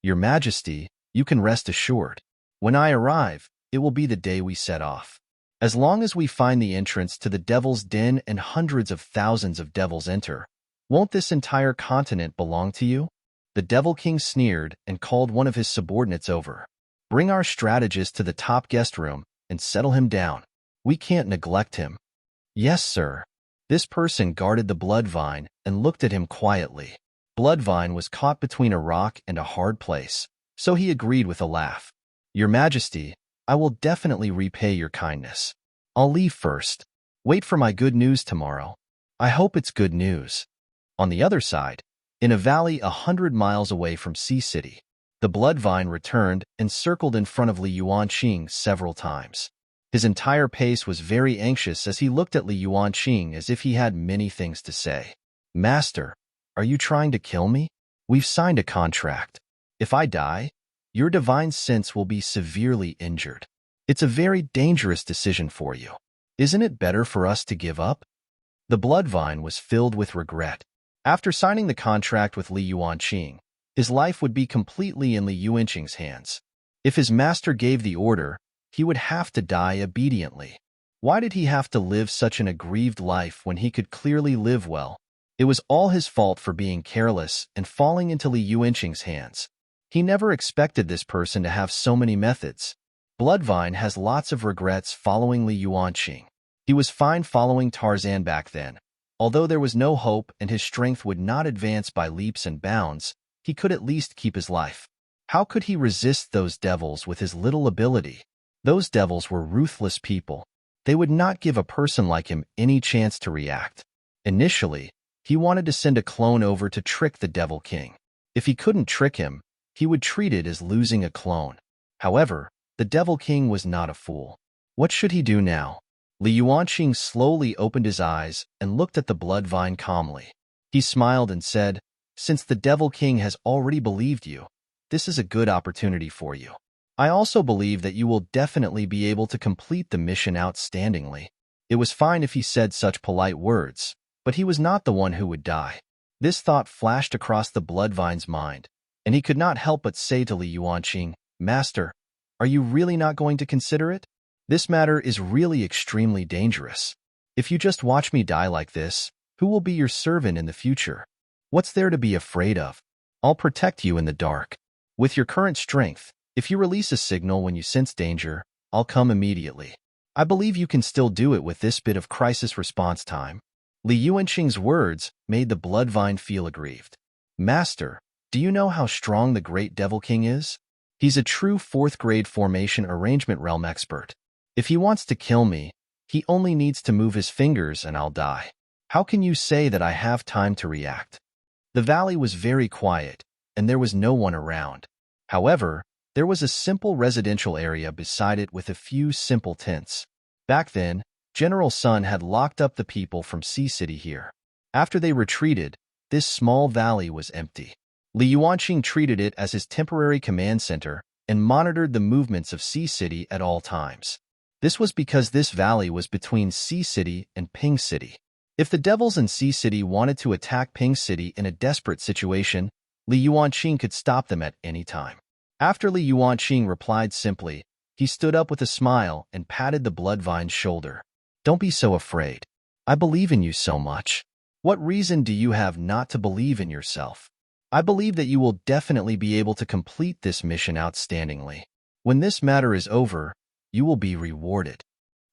[SPEAKER 1] Your Majesty, you can rest assured. When I arrive, it will be the day we set off. As long as we find the entrance to the Devil's Den and hundreds of thousands of devils enter, won't this entire continent belong to you?" The Devil King sneered and called one of his subordinates over. "Bring our strategist to the top guest room and settle him down. We can't neglect him." "Yes, sir." This person guarded the Bloodvine and looked at him quietly. Bloodvine was caught between a rock and a hard place, so he agreed with a laugh. "Your Majesty, I will definitely repay your kindness. I'll leave first. Wait for my good news tomorrow. I hope it's good news." On the other side, in a valley 100 miles away from Sea City, the Bloodvine returned and circled in front of Li Yuanqing several times. His entire pace was very anxious as he looked at Li Yuanqing as if he had many things to say. Master, are you trying to kill me? We've signed a contract. If I die, your divine sense will be severely injured. It's a very dangerous decision for you. Isn't it better for us to give up? The bloodvine was filled with regret. After signing the contract with Li Yuanqing, his life would be completely in Li Yuanqing's hands. If his master gave the order, he would have to die obediently. Why did he have to live such an aggrieved life when he could clearly live well? It was all his fault for being careless and falling into Li Yuanqing's hands. He never expected this person to have so many methods. Bloodvine has lots of regrets following Li Yuanqing. He was fine following Tarzan back then. Although there was no hope and his strength would not advance by leaps and bounds, he could at least keep his life. How could he resist those devils with his little ability? Those devils were ruthless people. They would not give a person like him any chance to react. Initially, he wanted to send a clone over to trick the Devil King. If he couldn't trick him, he would treat it as losing a clone. However, the Devil King was not a fool. What should he do now? Li Yuanqing slowly opened his eyes and looked at the bloodvine calmly. He smiled and said, "Since the Devil King has already believed you, this is a good opportunity for you. I also believe that you will definitely be able to complete the mission outstandingly." It was fine if he said such polite words, but he was not the one who would die. This thought flashed across the bloodvine's mind, and he could not help but say to Li Yuanqing, "Master, are you really not going to consider it? This matter is really extremely dangerous. If you just watch me die like this, who will be your servant in the future? What's there to be afraid of? I'll protect you in the dark. With your current strength, if you release a signal when you sense danger, I'll come immediately. I believe you can still do it with this bit of crisis response time." Li Yuanqing's words made the bloodvine feel aggrieved. "Master, do you know how strong the great Devil King is? He's a true 4th grade formation arrangement realm expert. If he wants to kill me, he only needs to move his fingers and I'll die. How can you say that I have time to react?" The valley was very quiet, and there was no one around. However, there was a simple residential area beside it with a few simple tents. Back then, General Sun had locked up the people from Sea City here. After they retreated, this small valley was empty. Li Yuanqing treated it as his temporary command center and monitored the movements of Sea City at all times. This was because this valley was between Sea City and Ping City. If the devils in Sea City wanted to attack Ping City in a desperate situation, Li Yuanqing could stop them at any time. After Li Yuanqing replied simply, he stood up with a smile and patted the bloodvine's shoulder. "Don't be so afraid. I believe in you so much. What reason do you have not to believe in yourself? I believe that you will definitely be able to complete this mission outstandingly. When this matter is over, you will be rewarded."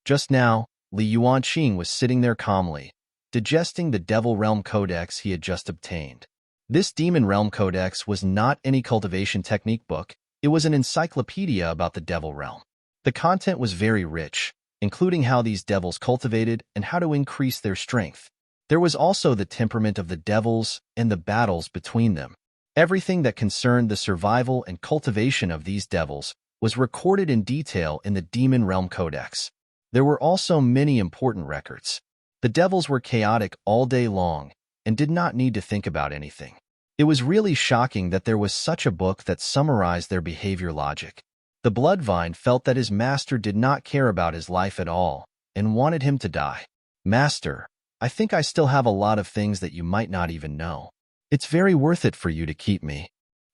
[SPEAKER 1] Just now, Li Yuanqing was sitting there calmly, digesting the Devil Realm Codex he had just obtained. This Demon Realm Codex was not any cultivation technique book, it was an encyclopedia about the Devil Realm. The content was very rich, including how these devils cultivated and how to increase their strength. There was also the temperament of the devils and the battles between them. Everything that concerned the survival and cultivation of these devils was recorded in detail in the Demon Realm Codex. There were also many important records. The devils were chaotic all day long and did not need to think about anything. It was really shocking that there was such a book that summarized their behavior logic. The bloodvine felt that his master did not care about his life at all and wanted him to die. "Master, I think I still have a lot of things that you might not even know. It's very worth it for you to keep me."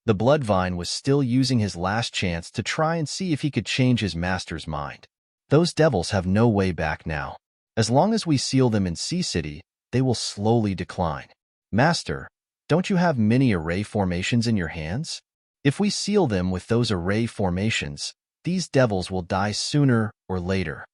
[SPEAKER 1] The bloodvine was still using his last chance to try and see if he could change his master's mind. Those devils have no way back now. As long as we seal them in Sea City, they will slowly decline. "Master, don't you have many array formations in your hands? If we seal them with those array formations, these devils will die sooner or later."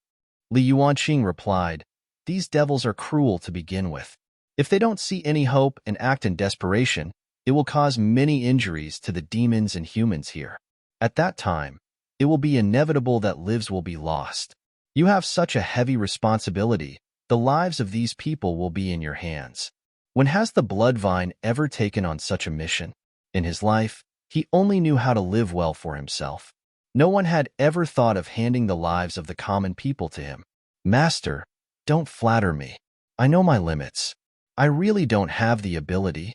[SPEAKER 1] Li Yuanqing replied, "These devils are cruel to begin with. If they don't see any hope and act in desperation, it will cause many injuries to the demons and humans here. At that time, it will be inevitable that lives will be lost. You have such a heavy responsibility, the lives of these people will be in your hands." When has the bloodvine ever taken on such a mission? In his life, he only knew how to live well for himself. No one had ever thought of handing the lives of the common people to him. "Master, don't flatter me. I know my limits. I really don't have the ability.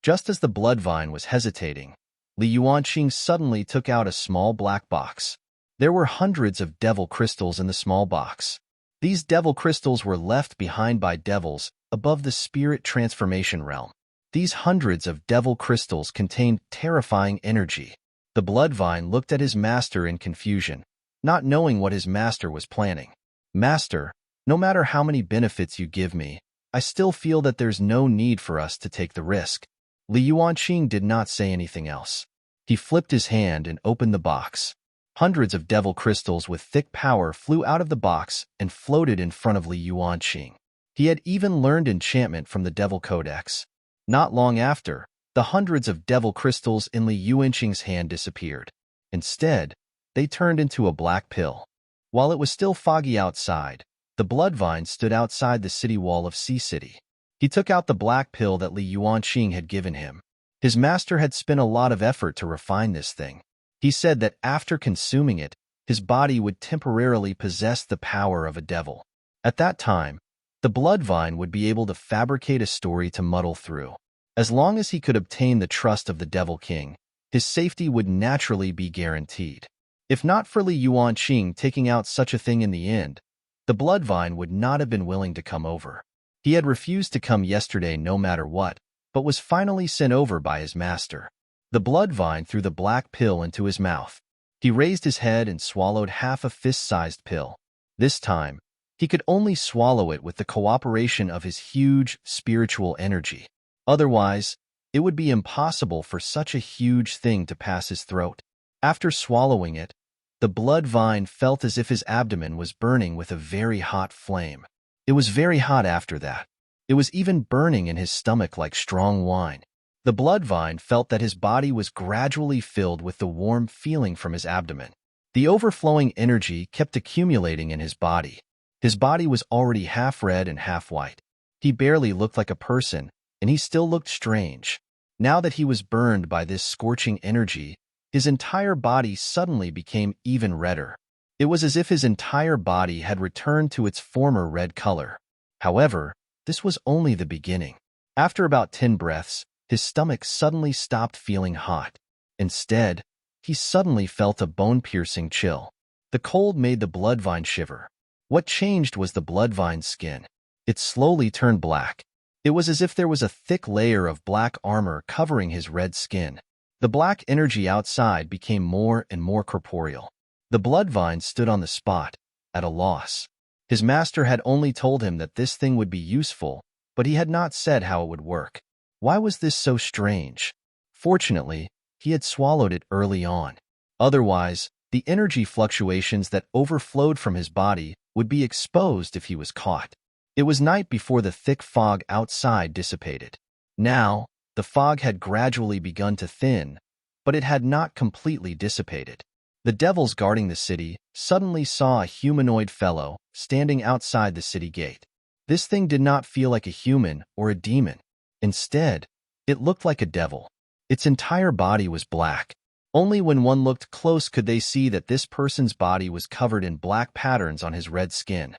[SPEAKER 1] Just as the bloodvine was hesitating, Li Yuanqing suddenly took out a small black box. There were hundreds of devil crystals in the small box. These devil crystals were left behind by devils above the spirit transformation realm. These hundreds of devil crystals contained terrifying energy. The bloodvine looked at his master in confusion, not knowing what his master was planning. Master, no matter how many benefits you give me, I still feel that there's no need for us to take the risk. Li Yuanqing did not say anything else. He flipped his hand and opened the box. Hundreds of devil crystals with thick power flew out of the box and floated in front of Li Yuanqing. He had even learned enchantment from the Devil Codex. Not long after, the hundreds of devil crystals in Li Yuanqing's hand disappeared. Instead, they turned into a black pill. While it was still foggy outside, the bloodvine stood outside the city wall of Sea City. He took out the black pill that Li Yuanqing had given him. His master had spent a lot of effort to refine this thing. He said that after consuming it, his body would temporarily possess the power of a devil. At that time, the bloodvine would be able to fabricate a story to muddle through. As long as he could obtain the trust of the Devil King, his safety would naturally be guaranteed. If not for Li Yuanqing taking out such a thing in the end, the bloodvine would not have been willing to come over. He had refused to come yesterday no matter what, but was finally sent over by his master. The bloodvine threw the black pill into his mouth. He raised his head and swallowed half a fist-sized pill. This time, he could only swallow it with the cooperation of his huge spiritual energy. Otherwise, it would be impossible for such a huge thing to pass his throat. After swallowing it, the bloodvine felt as if his abdomen was burning with a very hot flame. It was very hot after that. It was even burning in his stomach like strong wine. The bloodvine felt that his body was gradually filled with the warm feeling from his abdomen. The overflowing energy kept accumulating in his body. His body was already half red and half white. He barely looked like a person, and he still looked strange. Now that he was burned by this scorching energy, his entire body suddenly became even redder. It was as if his entire body had returned to its former red color. However, this was only the beginning. After about 10 breaths, his stomach suddenly stopped feeling hot. Instead, he suddenly felt a bone-piercing chill. The cold made the bloodvine shiver. What changed was the bloodvine's skin. It slowly turned black. It was as if there was a thick layer of black armor covering his red skin. The black energy outside became more and more corporeal. The bloodvine stood on the spot, at a loss. His master had only told him that this thing would be useful, but he had not said how it would work. Why was this so strange? Fortunately, he had swallowed it early on. Otherwise, the energy fluctuations that overflowed from his body would be exposed if he was caught. It was night before the thick fog outside dissipated. Now, the fog had gradually begun to thin, but it had not completely dissipated. The devils guarding the city suddenly saw a humanoid fellow standing outside the city gate. This thing did not feel like a human or a demon. Instead, it looked like a devil. Its entire body was black. Only when one looked close could they see that this person's body was covered in black patterns on his red skin.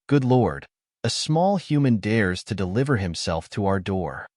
[SPEAKER 1] Good Lord, a small human dares to deliver himself to our door.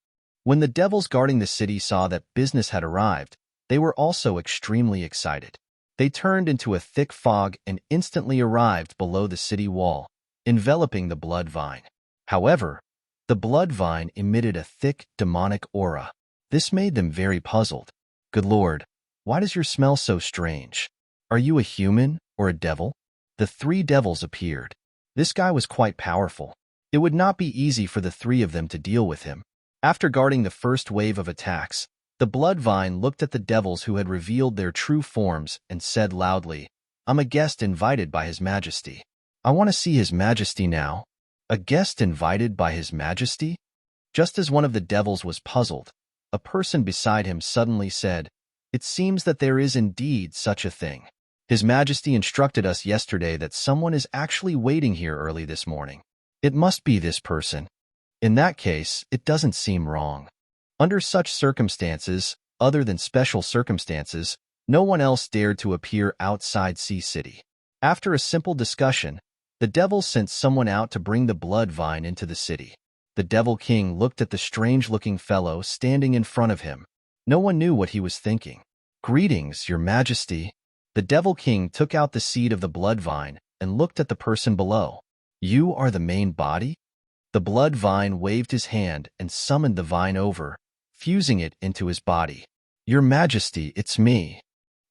[SPEAKER 1] When the devils guarding the city saw that business had arrived, they were also extremely excited. They turned into a thick fog and instantly arrived below the city wall, enveloping the bloodvine. However, the bloodvine emitted a thick, demonic aura. This made them very puzzled. Good Lord, why does your smell so strange? Are you a human or a devil? The 3 devils appeared. This guy was quite powerful. It would not be easy for the 3 of them to deal with him. After guarding the first wave of attacks, the bloodvine looked at the devils who had revealed their true forms and said loudly, "I'm a guest invited by His Majesty. I want to see His Majesty now." A guest invited by His Majesty? Just as one of the devils was puzzled, a person beside him suddenly said, "It seems that there is indeed such a thing. His Majesty instructed us yesterday that someone is actually waiting here early this morning. It must be this person. In that case, it doesn't seem wrong." Under such circumstances, other than special circumstances, no one else dared to appear outside Sea City. After a simple discussion, the devils sent someone out to bring the bloodvine into the city. The Devil King looked at the strange-looking fellow standing in front of him. No one knew what he was thinking. "Greetings, Your Majesty." The Devil King took out the seed of the blood vine and looked at the person below. "You are the main body?" The blood vine waved his hand and summoned the vine over, fusing it into his body. "Your Majesty, it's me."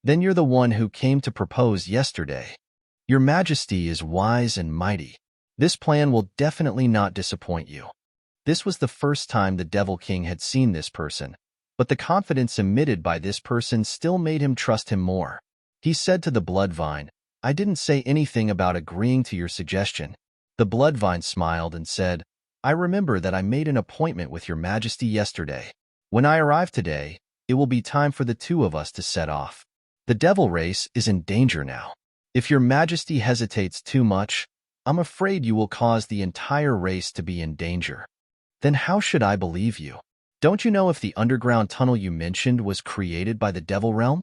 [SPEAKER 1] "Then you're the one who came to propose yesterday. Your Majesty is wise and mighty. This plan will definitely not disappoint you." This was the first time the Devil King had seen this person, but the confidence emitted by this person still made him trust him more. He said to the blood vine, "I didn't say anything about agreeing to your suggestion." The blood vine smiled and said, "I remember that I made an appointment with Your Majesty yesterday. When I arrive today, it will be time for the two of us to set off. The devil race is in danger now. If Your Majesty hesitates too much, I'm afraid you will cause the entire race to be in danger." "Then how should I believe you? Don't you know if the underground tunnel you mentioned was created by the Devil Realm?"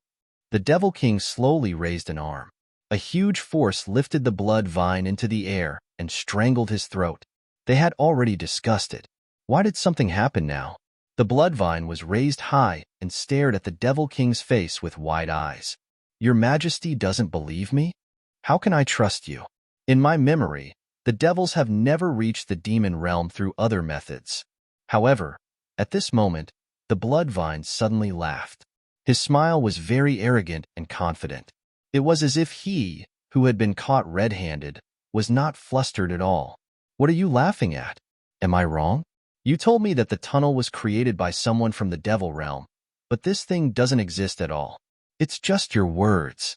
[SPEAKER 1] The Devil King slowly raised an arm. A huge force lifted the blood vine into the air and strangled his throat. They had already discussed it. Why did something happen now? The blood vine was raised high and stared at the Devil King's face with wide eyes. "Your Majesty doesn't believe me? How can I trust you? In my memory, the devils have never reached the demon realm through other methods." However, at this moment, the blood vine suddenly laughed. His smile was very arrogant and confident. It was as if he, who had been caught red-handed, was not flustered at all. "What are you laughing at? Am I wrong? You told me that the tunnel was created by someone from the devil realm, but this thing doesn't exist at all. It's just your words."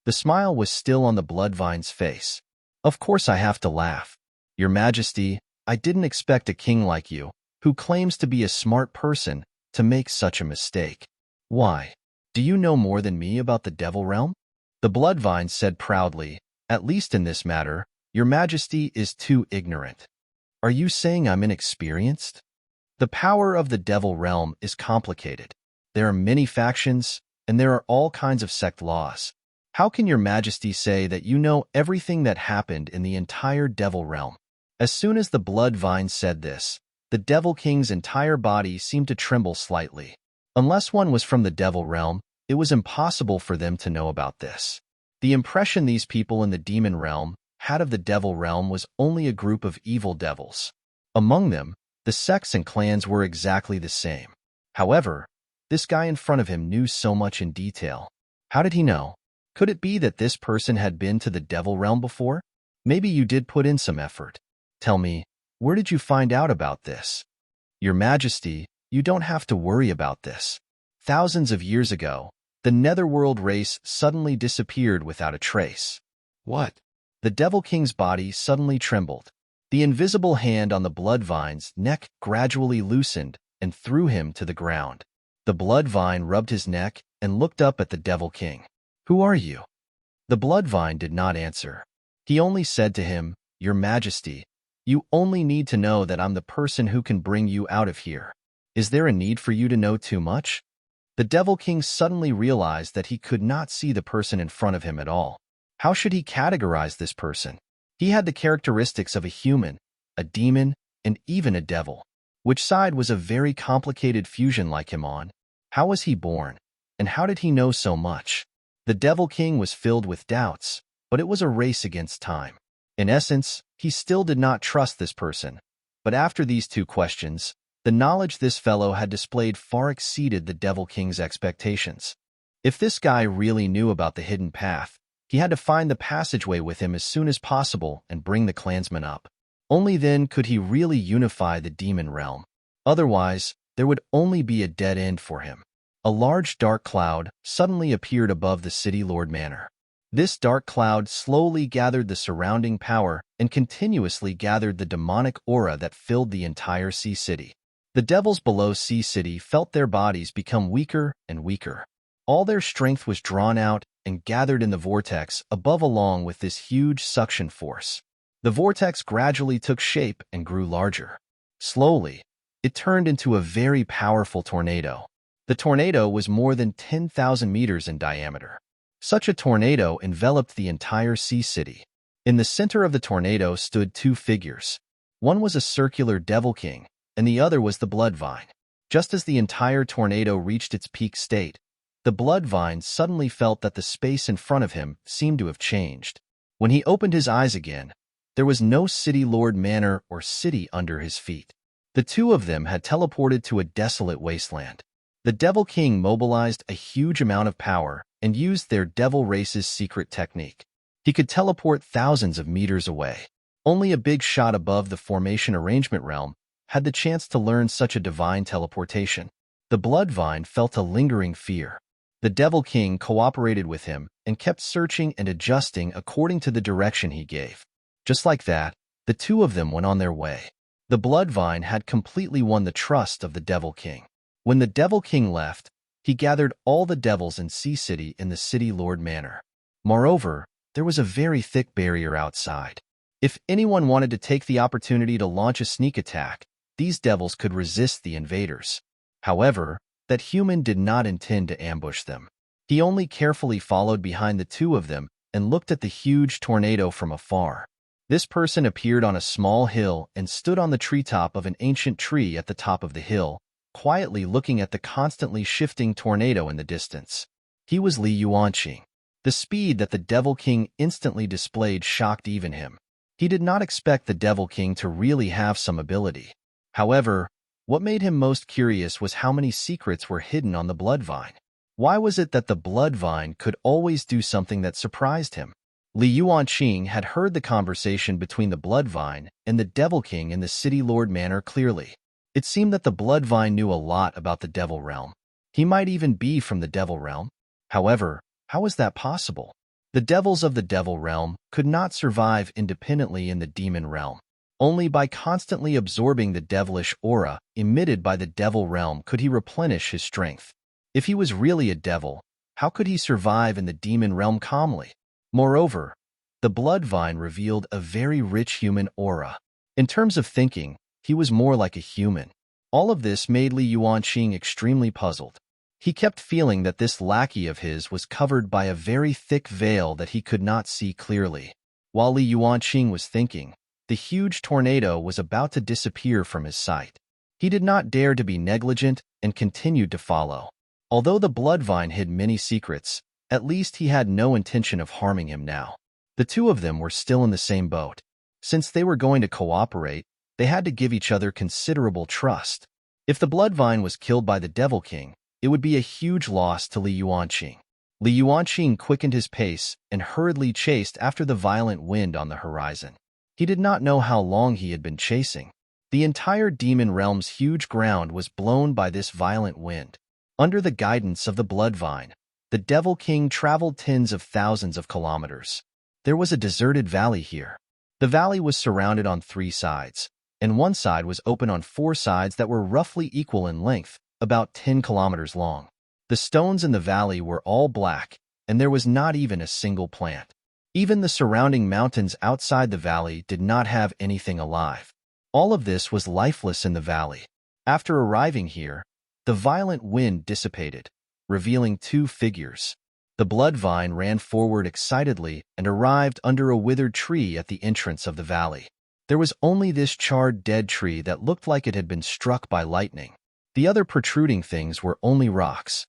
[SPEAKER 1] The smile was still on the blood vine's face. "Of course I have to laugh. Your Majesty, I didn't expect a king like you, who claims to be a smart person, to make such a mistake. Why? Do you know more than me about the devil realm?" The blood vine said proudly, "At least in this matter, Your Majesty is too ignorant." "Are you saying I'm inexperienced?" "The power of the devil realm is complicated. There are many factions, and there are all kinds of sect laws. How can Your Majesty say that you know everything that happened in the entire devil realm?" As soon as the blood vine said this, the Devil King's entire body seemed to tremble slightly. Unless one was from the devil realm, it was impossible for them to know about this. The impression these people in the demon realm had of the devil realm was only a group of evil devils. Among them, the sects and clans were exactly the same. However, this guy in front of him knew so much in detail. How did he know? Could it be that this person had been to the devil realm before? Maybe you did put in some effort. Tell me, where did you find out about this? Your Majesty, you don't have to worry about this. Thousands of years ago, the netherworld race suddenly disappeared without a trace. What? The Devil King's body suddenly trembled. The invisible hand on the blood vine's neck gradually loosened and threw him to the ground. The blood vine rubbed his neck and looked up at the Devil King. "Who are you?" The blood vine did not answer. He only said to him, "Your Majesty, you only need to know that I'm the person who can bring you out of here. Is there a need for you to know too much?" The Devil King suddenly realized that he could not see the person in front of him at all. How should he categorize this person? He had the characteristics of a human, a demon, and even a devil. Which side was a very complicated fusion like him on? How was he born? And how did he know so much? The Devil King was filled with doubts, but it was a race against time. In essence, he still did not trust this person. But after these two questions, the knowledge this fellow had displayed far exceeded the Devil King's expectations. If this guy really knew about the hidden path, he had to find the passageway with him as soon as possible and bring the clansmen up. Only then could he really unify the demon realm. Otherwise, there would only be a dead end for him. A large dark cloud suddenly appeared above the City Lord Manor. This dark cloud slowly gathered the surrounding power and continuously gathered the demonic aura that filled the entire Sea City. The devils below Sea City felt their bodies become weaker and weaker. All their strength was drawn out and gathered in the vortex above along with this huge suction force. The vortex gradually took shape and grew larger. Slowly, it turned into a very powerful tornado. The tornado was more than 10,000 meters in diameter. Such a tornado enveloped the entire Sea City. In the center of the tornado stood two figures. One was a circular Devil King, and the other was the blood vine. Just as the entire tornado reached its peak state, the blood vine suddenly felt that the space in front of him seemed to have changed. When he opened his eyes again, there was no city lord manor or city under his feet. The two of them had teleported to a desolate wasteland. The Devil King mobilized a huge amount of power and used their devil race's secret technique. He could teleport thousands of meters away. Only a big shot above the formation arrangement realm had the chance to learn such a divine teleportation. The blood vine felt a lingering fear. The Devil King cooperated with him and kept searching and adjusting according to the direction he gave. Just like that, the two of them went on their way. The blood vine had completely won the trust of the Devil King. When the Devil King left, he gathered all the devils in Sea City in the City Lord Manor. Moreover, there was a very thick barrier outside. If anyone wanted to take the opportunity to launch a sneak attack, these devils could resist the invaders. However, that human did not intend to ambush them. He only carefully followed behind the two of them and looked at the huge tornado from afar. This person appeared on a small hill and stood on the treetop of an ancient tree at the top of the hill, quietly looking at the constantly shifting tornado in the distance. He was Li Yuanqing. The speed that the Devil King instantly displayed shocked even him. He did not expect the Devil King to really have some ability. However, what made him most curious was how many secrets were hidden on the blood vine. Why was it that the blood vine could always do something that surprised him? Li Yuanqing had heard the conversation between the blood vine and the Devil King in the City Lord Manor clearly. It seemed that the blood vine knew a lot about the Devil Realm. He might even be from the Devil Realm. However, how was that possible? The devils of the Devil Realm could not survive independently in the Demon Realm. Only by constantly absorbing the devilish aura emitted by the Devil Realm could he replenish his strength. If he was really a devil, how could he survive in the Demon Realm calmly? Moreover, the blood vine revealed a very rich human aura. In terms of thinking, he was more like a human. All of this made Li Yuanqing extremely puzzled. He kept feeling that this lackey of his was covered by a very thick veil that he could not see clearly. While Li Yuanqing was thinking, the huge tornado was about to disappear from his sight. He did not dare to be negligent and continued to follow. Although the blood vine hid many secrets, at least he had no intention of harming him now. The two of them were still in the same boat. Since they were going to cooperate, they had to give each other considerable trust. If the blood vine was killed by the Devil King, it would be a huge loss to Li Yuanqing. Li Yuanqing quickened his pace and hurriedly chased after the violent wind on the horizon. He did not know how long he had been chasing. The entire Demon Realm's huge ground was blown by this violent wind. Under the guidance of the blood vine, the Devil King traveled tens of thousands of kilometers. There was a deserted valley here. The valley was surrounded on 3 sides, and one side was open on 4 sides that were roughly equal in length, about 10 kilometers long. The stones in the valley were all black, and there was not even a single plant. Even the surrounding mountains outside the valley did not have anything alive. All of this was lifeless in the valley. After arriving here, the violent wind dissipated, revealing 2 figures. The blood vine ran forward excitedly and arrived under a withered tree at the entrance of the valley. There was only this charred dead tree that looked like it had been struck by lightning. The other protruding things were only rocks.